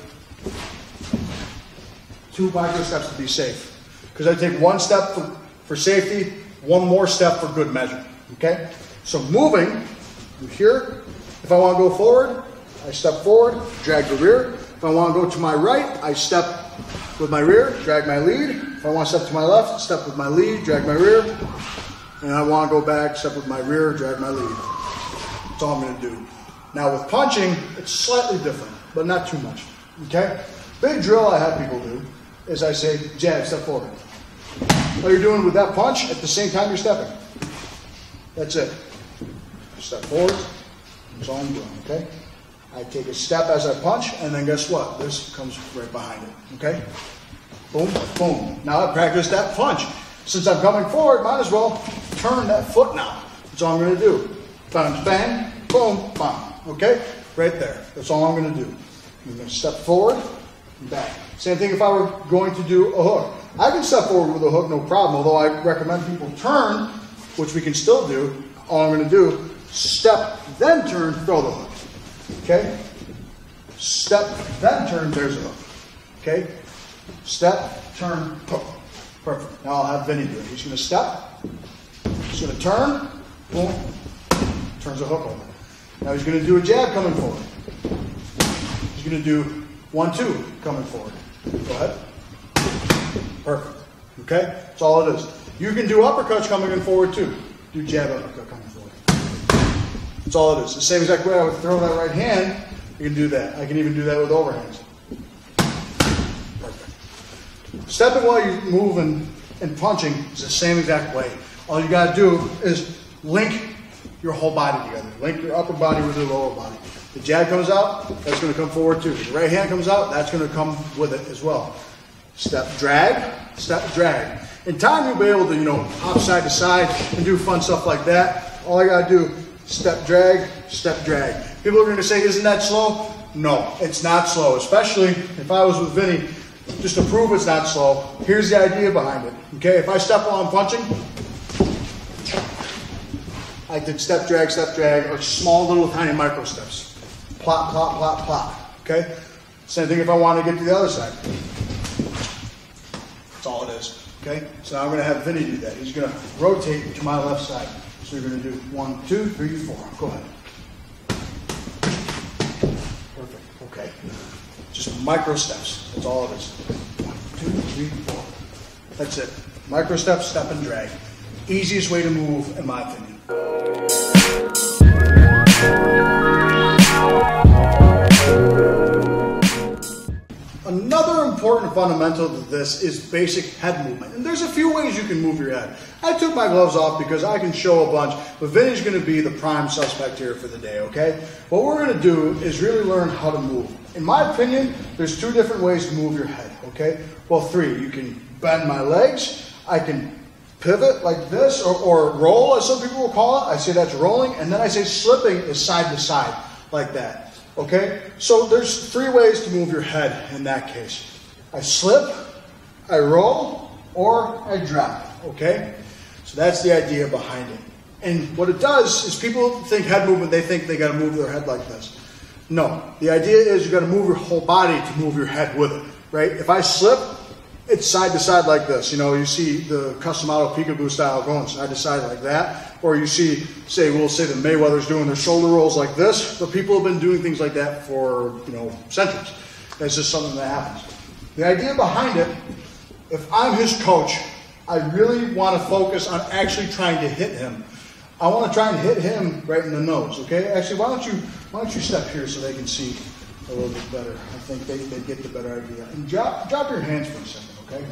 2 micro steps to be safe. Because I take 1 step for safety, 1 more step for good measure, okay? So moving, here, if I want to go forward, I step forward, drag the rear. If I want to go to my right, I step with my rear, drag my lead. If I want to step to my left, step with my lead, drag my rear. And I want to go back, step with my rear, drag my lead. That's all I'm going to do. Now with punching, it's slightly different, but not too much, okay? Big drill I have people do is I say, jab, step forward. All you're doing with that punch, at the same time you're stepping. That's it. Step forward, that's all I'm doing, okay? I take a step as I punch, and then guess what? This comes right behind it, okay? Boom, boom. Now I practice that punch. Since I'm coming forward, might as well turn that foot now. That's all I'm going to do. Bang, bang, boom, bang. Okay? Right there. That's all I'm going to do. I'm going to step forward and back. Same thing if I were going to do a hook. I can step forward with a hook, no problem, although I recommend people turn, which we can still do. All I'm going to do, step, then turn, throw the hook. Okay? Step, then turn, there's a hook. Okay? Step, turn, hook. Perfect. Now I'll have Vinny do it. He's going to step, he's going to turn, boom, turns the hook over. Now he's going to do a jab coming forward. He's going to do 1-2 coming forward. Go ahead. Perfect. Okay? That's all it is. You can do uppercuts coming in forward too. Do jab uppercut coming forward. That's all it is. The same exact way I would throw that right hand, you can do that. I can even do that with overhands. Perfect. Stepping while you're moving and punching is the same exact way. All you got to do is link your whole body together. Link your upper body with your lower body. The jab comes out, that's going to come forward too. The right hand comes out, that's going to come with it as well. Step, drag, step, drag. In time, you'll be able to, hop side to side and do fun stuff like that. All I got to do, step, drag, step, drag. People are going to say, isn't that slow? No, it's not slow, especially if I was with Vinny. Just to prove it's not slow, here's the idea behind it. Okay, if I step while I'm punching, I did step, drag, or small little tiny micro steps. Plop, plop, plop, plop. Okay? Same thing if I want to get to the other side. That's all it is. Okay? So now I'm going to have Vinny do that. He's going to rotate to my left side. So you're going to do 1, 2, 3, 4. Go ahead. Perfect. Okay. Just micro steps. That's all it is. 1, 2, 3, 4. That's it. Micro steps, step and drag. Easiest way to move, in my opinion. Another important fundamental to this is basic head movement. And there's a few ways you can move your head. I took my gloves off because I can show a bunch, but Vinny's going to be the prime suspect here for the day, okay? What we're going to do is really learn how to move. In my opinion, there's 2 different ways to move your head, okay? Well, 3. You can bend my legs. I can pivot like this, or roll, as some people will call it. I say that's rolling, and then I say slipping is side to side, like that. Okay, so there's 3 ways to move your head in that case. I slip, I roll, or I drop, okay? So that's the idea behind it. And what it does is people think head movement, they think they got to move their head like this. No. The idea is you got to move your whole body to move your head with it, right? If I slip, it's side to side like this. You know, you see the custom auto peekaboo style going side to side like that. Or you see, we'll say the Mayweather's doing their shoulder rolls like this. But people have been doing things like that for, centuries. It's just something that happens. The idea behind it, if I'm his coach, I really want to focus on actually trying to hit him. I want to try and hit him right in the nose, okay? Actually, why don't you step here so they can see a little bit better. I think they get the better idea. And drop your hands for a second, okay?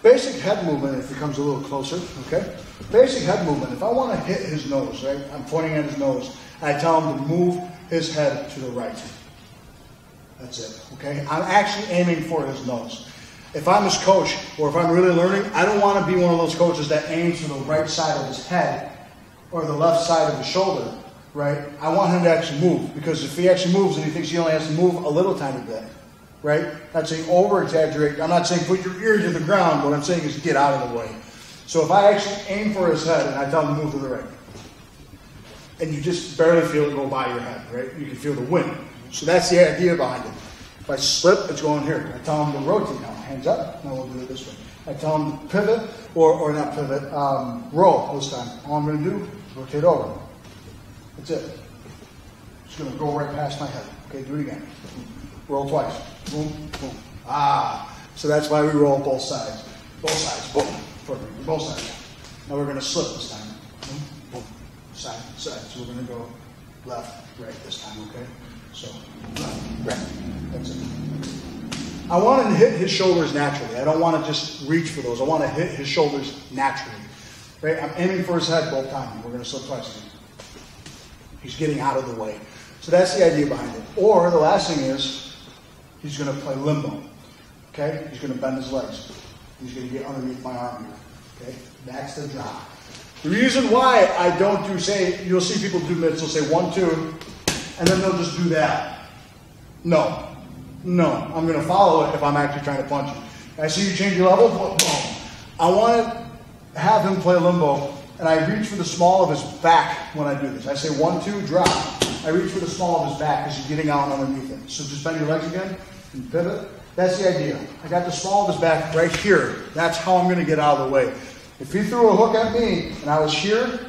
Basic head movement, if it comes a little closer, okay? Basic head movement, if I want to hit his nose, right? I'm pointing at his nose. I tell him to move his head to the right. That's it, okay? I'm actually aiming for his nose. If I'm his coach, or if I'm really learning, I don't want to be one of those coaches that aims for the right side of his head or the left side of his shoulder, right? I want him to actually move, because if he actually moves and he thinks he only has to move a little tiny bit, right? Not saying over-exaggerate. I'm not saying put your ear to the ground. What I'm saying is get out of the way. So if I actually aim for his head and I tell him to move to the right, and you just barely feel it go by your head, right? You can feel the wind. So that's the idea behind it. If I slip, it's going here. I tell him to rotate now. Hands up. Now we'll do it this way. I tell him to pivot, or not pivot, roll this time. All I'm going to do, rotate over. That's it. Just going to go right past my head. Okay, do it again. Roll twice. Boom, boom. So that's why we roll both sides. Both sides. Boom. Perfect. Both sides. Now we're going to slip this time. Boom, boom. Side, side. So we're going to go left, right this time, okay? So, left, right. That's it. I want him to hit his shoulders naturally. I don't want to just reach for those. I want to hit his shoulders naturally. Right? I'm aiming for his head both times. We're going to slip twice again. He's getting out of the way. So that's the idea behind it. Or the last thing is, he's going to play limbo. Okay? He's going to bend his legs. He's going to get underneath my arm here. Okay? That's the drop. The reason why I don't do, you'll see people do mitts, they'll say 1, 2, and then they'll just do that. No. I'm going to follow it if I'm actually trying to punch him. I see you change your level, boom. I want to have him play limbo, and I reach for the small of his back when I do this. I say 1, 2, drop. I reach for the small of his back because he's getting out underneath it. So just bend your legs again and pivot. That's the idea. I got the small of his back right here. That's how I'm going to get out of the way. If he threw a hook at me and I was here,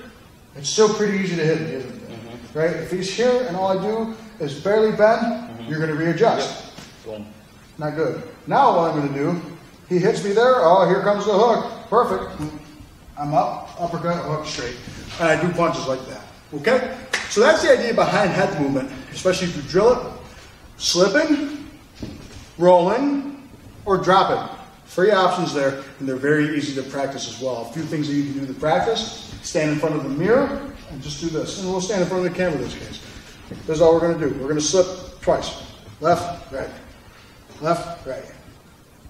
it's still pretty easy to hit me, isn't it? Mm-hmm. Right? If he's here and all I do is barely bend, you're going to readjust. Yep. Not good. Now what I'm going to do, he hits me there. Oh, here comes the hook. Perfect. I'm up, uppercut, hook, straight. And I do punches like that. Okay? So that's the idea behind head movement, especially if you drill it. Slipping, rolling, or dropping. 3 options there, and they're very easy to practice as well. A few things that you can do to practice. Stand in front of the mirror and just do this. And we'll stand in front of the camera in this case. This is all we're going to do. We're going to slip twice. Left, right. Left, right.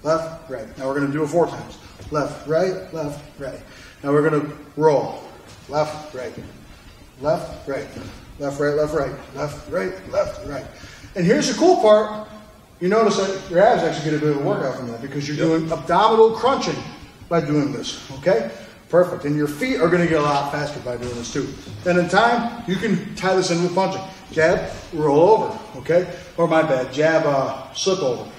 Left, right. Now we're going to do it 4 times. Left, right, left, right. Now we're going to roll. Left, right. Left, right. Left, right, left, right. Left, right, left, right. And here's the cool part. You notice that your abs actually get a bit of a workout from that because you're doing abdominal crunching by doing this, okay? Perfect. And your feet are going to get a lot faster by doing this too. Then in time, you can tie this in with punching. Jab, roll over, okay? Or my bad, jab, slip over.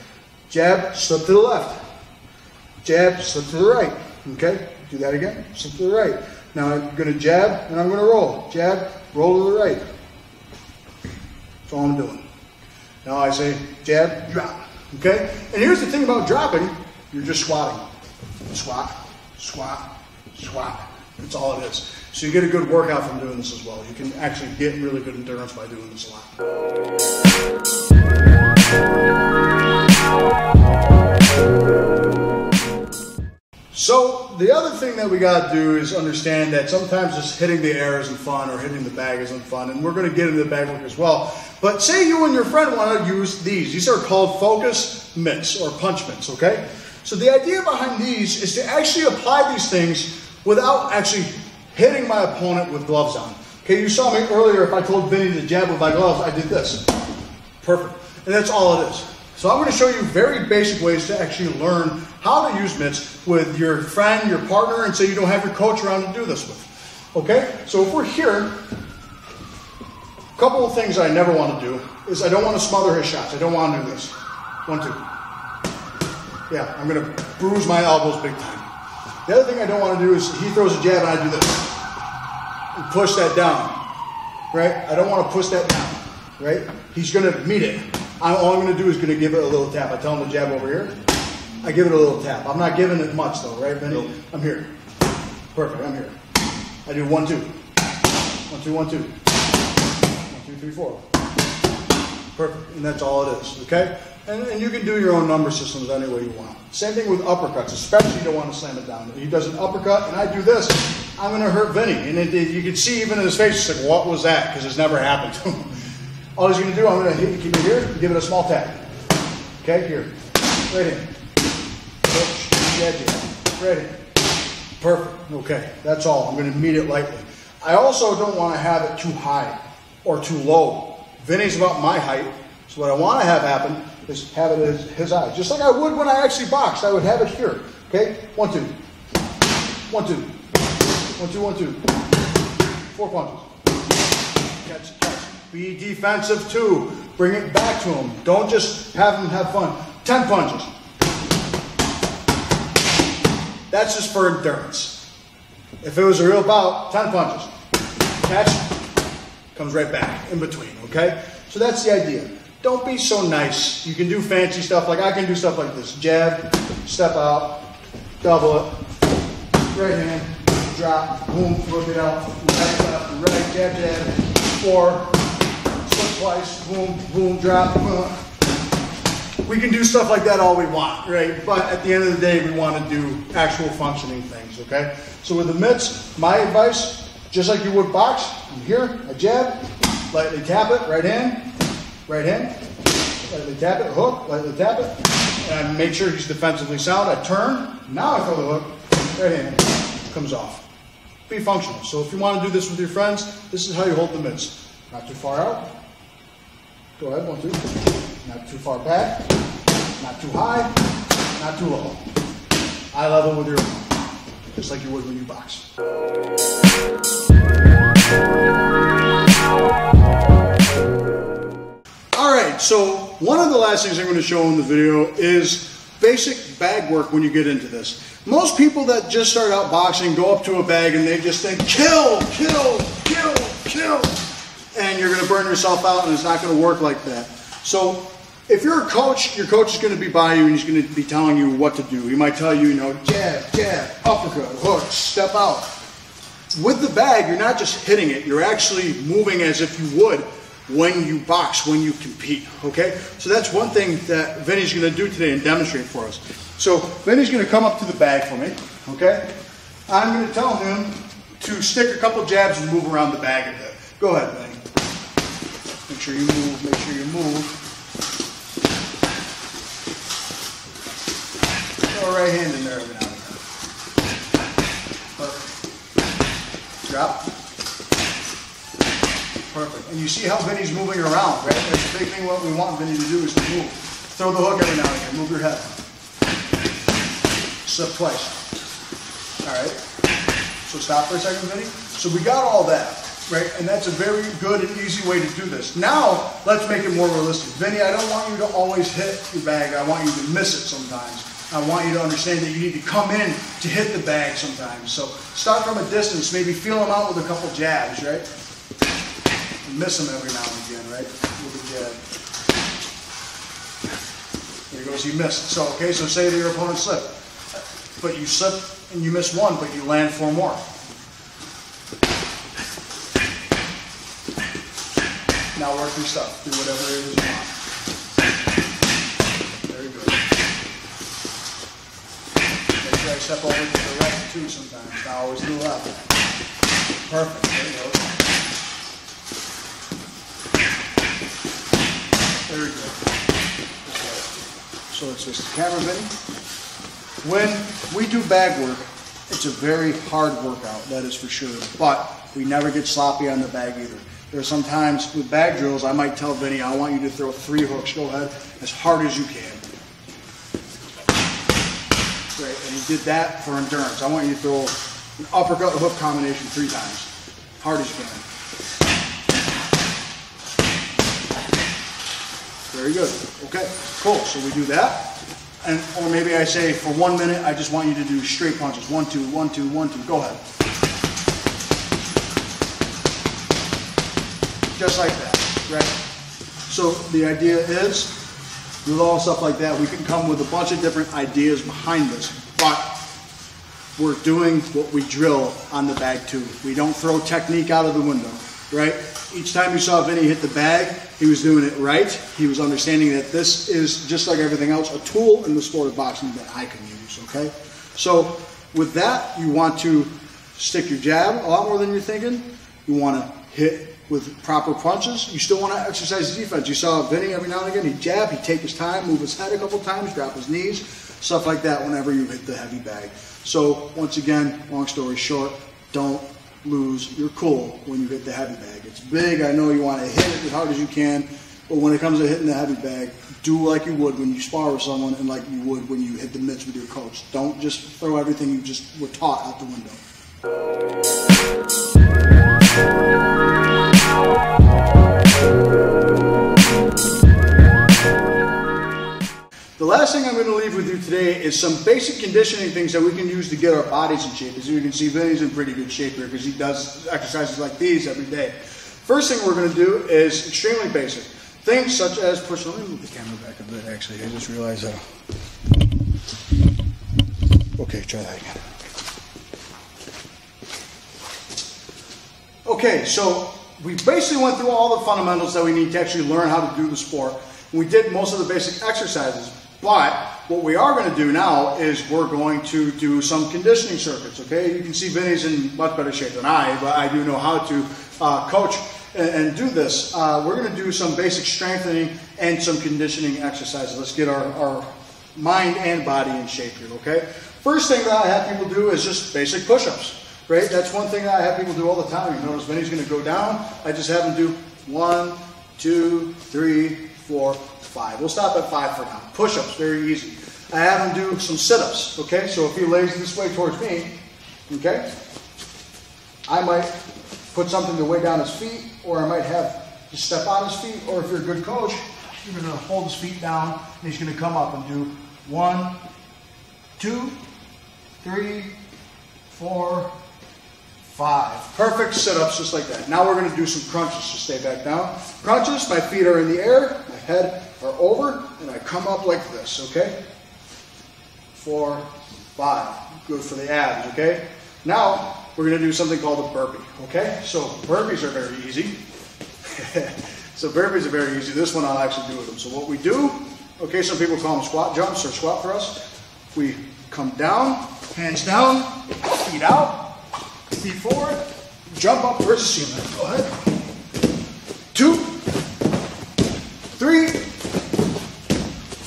Jab, slip to the left. Jab, slip to the right, okay? Do that again, slip to the right. Now I'm going to jab and I'm going to roll. Jab, roll to the right. That's all I'm doing. Now I say jab, drop, okay? And here's the thing about dropping, you're just squatting. Squat, squat, squat. That's all it is. So you get a good workout from doing this as well. You can actually get really good endurance by doing this a lot. So the other thing that we got to do is understand that sometimes just hitting the air isn't fun or hitting the bag isn't fun, and we're going to get into the bag work as well. But say you and your friend want to use these. These are called focus mitts or punch mitts, okay? So the idea behind these is to actually apply these things without actually hitting my opponent with gloves on. Okay, you saw me earlier, if I told Vinny to jab with my gloves, I did this. Perfect. And that's all it is. So I'm going to show you very basic ways to actually learn how to use mitts with your friend, your partner, and say you don't have your coach around to do this with. Okay? So if we're here, couple of things I never want to do is I don't want to smother his shots. I don't want to do this. 1, 2. Yeah, I'm going to bruise my elbows big time. The other thing I don't want to do is he throws a jab and I do this. And push that down, right? I don't want to push that down, right? He's going to meet it. All I'm going to do is going to give it a little tap. I tell him to jab over here. I give it a little tap. I'm not giving it much though, right, Vinny? Nope. I'm here. Perfect, I'm here. I do 1, 2. 1, 2, 1, 2. 1, 2, 3, 4. Perfect, and that's all it is, okay? And you can do your own number systems any way you want. Same thing with uppercuts, especially you don't want to slam it down. He does an uppercut and I do this, I'm going to hurt Vinny. And you can see even in his face, he's like, what was that? Because it's never happened to him. All he's going to do, I'm going to hit, keep it here, and give it a small tap. Okay, here. Right in. Jab, jab. Right in. Perfect. Okay, that's all. I'm going to meet it lightly. I also don't want to have it too high or too low. Vinny's about my height, so what I want to have happen is have it as his eye. Just like I would when I actually boxed, I would have it here. Okay? 1, 2. 1, 2. 1, 2, 1, 2. 4 punches. Catch, catch. Be defensive too. Bring it back to him. Don't just have him have fun. 10 punches. That's just for endurance. If it was a real bout, 10 punches. Catch, comes right back in between, okay? So that's the idea. Don't be so nice. You can do fancy stuff like I can do stuff like this. Jab, step out, double it, right hand, drop, boom, flip it out, right, left, right, jab, jab, 4, slip twice, boom, boom, drop, boom. We can do stuff like that all we want, right? But at the end of the day, we want to do actual functioning things, okay? So with the mitts, my advice, just like you would box, I'm here, I jab, lightly tap it, right hand, lightly tap it, hook, lightly tap it, and I make sure he's defensively sound. I turn, now I throw the hook, right hand, comes off. Be functional. So if you want to do this with your friends, this is how you hold the mitts. Not too far out. Go ahead, 1, 2. Not too far back, not too high, not too low. Eye level with your arm, just like you would when you box. All right, so one of the last things I'm going to show in the video is basic bag work when you get into this. Most people that just start out boxing go up to a bag and they just think, kill, kill, kill, kill, and you're going to burn yourself out and it's not going to work like that. So if you're a coach, your coach is going to be by you and he's going to be telling you what to do. He might tell you, jab, jab, uppercut, hook, step out. With the bag, you're not just hitting it, you're actually moving as if you would when you box, when you compete, okay? So that's one thing that Vinny's going to do today and demonstrate for us. So Vinny's going to come up to the bag for me, okay? I'm going to tell him to stick a couple jabs and move around the bag a bit. Go ahead, Vinny. Make sure you move, make sure you move. Throw a right hand in there every now and then. Perfect. Drop. Perfect. And you see how Vinny's moving around, right? That's the big thing what we want Vinny to do is to move. Throw the hook every now and again. Move your head. Slip twice. All right. So stop for a second, Vinny. So we got all that. Right, and that's a very good and easy way to do this. Now, let's make it more realistic. Vinny, I don't want you to always hit your bag. I want you to miss it sometimes. I want you to understand that you need to come in to hit the bag sometimes. So start from a distance, maybe feel them out with a couple jabs, right? And miss them every now and again, right? With a jab. There he goes, you missed. So, okay, so say to your opponent, slip. But you slip and you miss one, but you land 4 more. Now work your stuff. Do whatever it is you want. Very good. Make sure I step over to the left too sometimes. Now always to the left. Perfect. There you go. Very good. So it's just camera Vinny. When we do bag work, it's a very hard workout, that is for sure. But we never get sloppy on the bag either. There are some times with bag drills, I might tell Vinny, I want you to throw 3 hooks. Go ahead, as hard as you can. Great, and he did that for endurance. I want you to throw an uppercut hook combination 3 times. Hard as you can. Very good. Okay, cool. So we do that. And, or maybe I say for 1 minute, I just want you to do straight punches. 1, 2, 1, 2, 1, 2. Go ahead. Just like that, right? So the idea is, with all stuff like that, we can come with a bunch of different ideas behind this, but we're doing what we drill on the bag too. We don't throw technique out of the window, right? Each time you saw Vinny hit the bag, he was doing it right. He was understanding that this is, just like everything else, a tool in the sport of boxing that I can use, okay? So with that, you want to stick your jab a lot more than you're thinking. You want to hit with proper punches. You still want to exercise defense. You saw Vinny every now and again, he'd jab, he'd take his time, move his head a couple times, drop his knees, stuff like that whenever you hit the heavy bag. So once again, long story short, don't lose your cool when you hit the heavy bag. It's big, I know you want to hit it as hard as you can, but when it comes to hitting the heavy bag, do like you would when you spar with someone and like you would when you hit the mitts with your coach. Don't just throw everything you just were taught out the window. The last thing I'm going to leave with you today is some basic conditioning things that we can use to get our bodies in shape. As you can see, Vinny's in pretty good shape here because he does exercises like these every day. First thing we're going to do is extremely basic. Things such as push. Let me move the camera back a bit, actually. I just realized that. Okay, try that again. Okay, so we basically went through all the fundamentals that we need to actually learn how to do the sport. We did most of the basic exercises, but what we are going to do now is we're going to do some conditioning circuits, okay? You can see Vinny's in much better shape than I, but I do know how to coach and do this. We're going to do some basic strengthening and some conditioning exercises. Let's get our mind and body in shape here, okay? First thing that I have people do is just basic push-ups, right? That's one thing that I have people do all the time. You notice Vinny's going to go down. I just have him do 1, 2, 3, 4, 5. We'll stop at 5 for now. Push-ups, very easy. I have him do some sit-ups, okay? So if he lays this way towards me, okay, I might put something to weigh down his feet, or I might have to step on his feet, or if you're a good coach, you're going to hold his feet down, and he's going to come up and do 1, 2, 3, 4, 5. Perfect sit-ups just like that. Now we're going to do some crunches. So stay back down. Crunches, my feet are in the air, my head are over, and I come up like this, okay? 4, 5. Good for the abs, okay? Now we're going to do something called a burpee, okay? So burpees are very easy. This one I'll actually do with them. So what we do, okay, some people call them squat jumps or squat thrusts. We come down, hands down, feet out, feet forward, jump up towards the ceiling. Go ahead. 2, 3,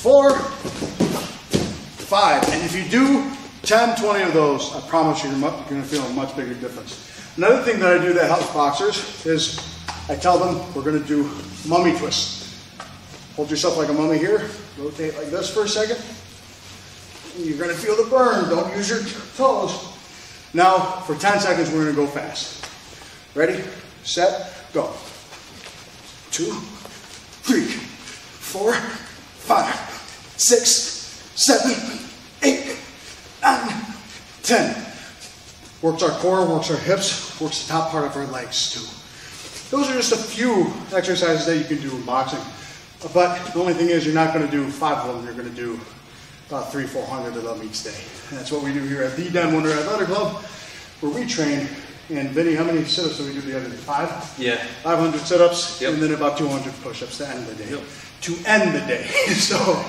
4, 5. And if you do 10, 20 of those, I promise you're going to feel a much bigger difference. Another thing that I do that helps boxers is I tell them we're going to do mummy twists. Hold yourself like a mummy here. Rotate like this for a second. You're going to feel the burn. Don't use your toes. Now, for 10 seconds, we're going to go fast. Ready, set, go. 2, 3, 4, 5, 6, 7, 8, 9, 10. Works our core, works our hips, works the top part of our legs too. Those are just a few exercises that you can do in boxing. But the only thing is you're not going to do 5 of them. You're going to do about 300-400 of them each day. And that's what we do here at the Den Wonder Athletic Club, where we train. And Vinny, how many sit-ups did we do the other day? 5? Yeah. 500 sit-ups, yep. And then about 200 push-ups to end the day. Yep. To end the day. So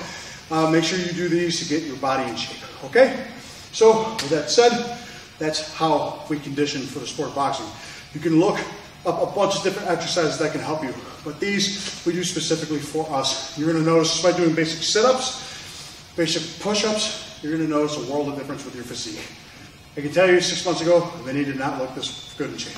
make sure you do these to get your body in shape. Okay? So with that said, that's how we condition for the sport of boxing. You can look up a bunch of different exercises that can help you, but these we do specifically for us. You're going to notice by doing basic sit-ups, basic push-ups, you're going to notice a world of difference with your physique. I can tell you 6 months ago, Vinny did not look this good in shape.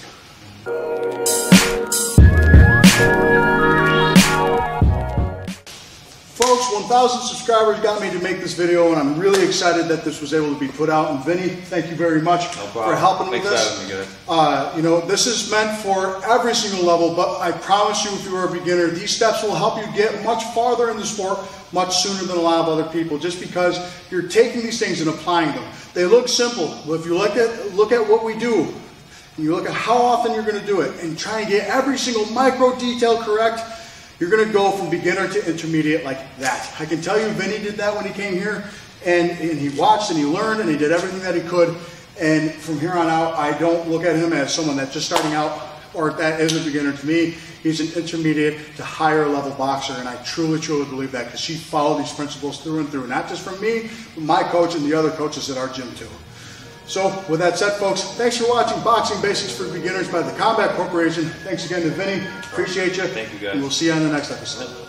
Folks, 1,000 subscribers got me to make this video, and I'm really excited that this was able to be put out. And Vinny, thank you very much for helping with this. You know, this is meant for every single level, but I promise you, if you're a beginner, these steps will help you get much farther in the sport much sooner than a lot of other people, just because you're taking these things and applying them. They look simple, but if you look at what we do, and you look at how often you're going to do it, and try and get every single micro detail correct, you're going to go from beginner to intermediate like that. I can tell you Vinny did that when he came here, and he watched and he learned and he did everything that he could. And from here on out, I don't look at him as someone that's just starting out or that is a beginner. To me, he's an intermediate to higher level boxer, and I truly, truly believe that, because he followed these principles through and through, not just from me, but my coach and the other coaches at our gym too. So with that said, folks, thanks for watching Boxing Basics for Beginners by the Combat Corporation. Thanks again to Vinny. Appreciate you. Thank you, guys. And we'll see you on the next episode.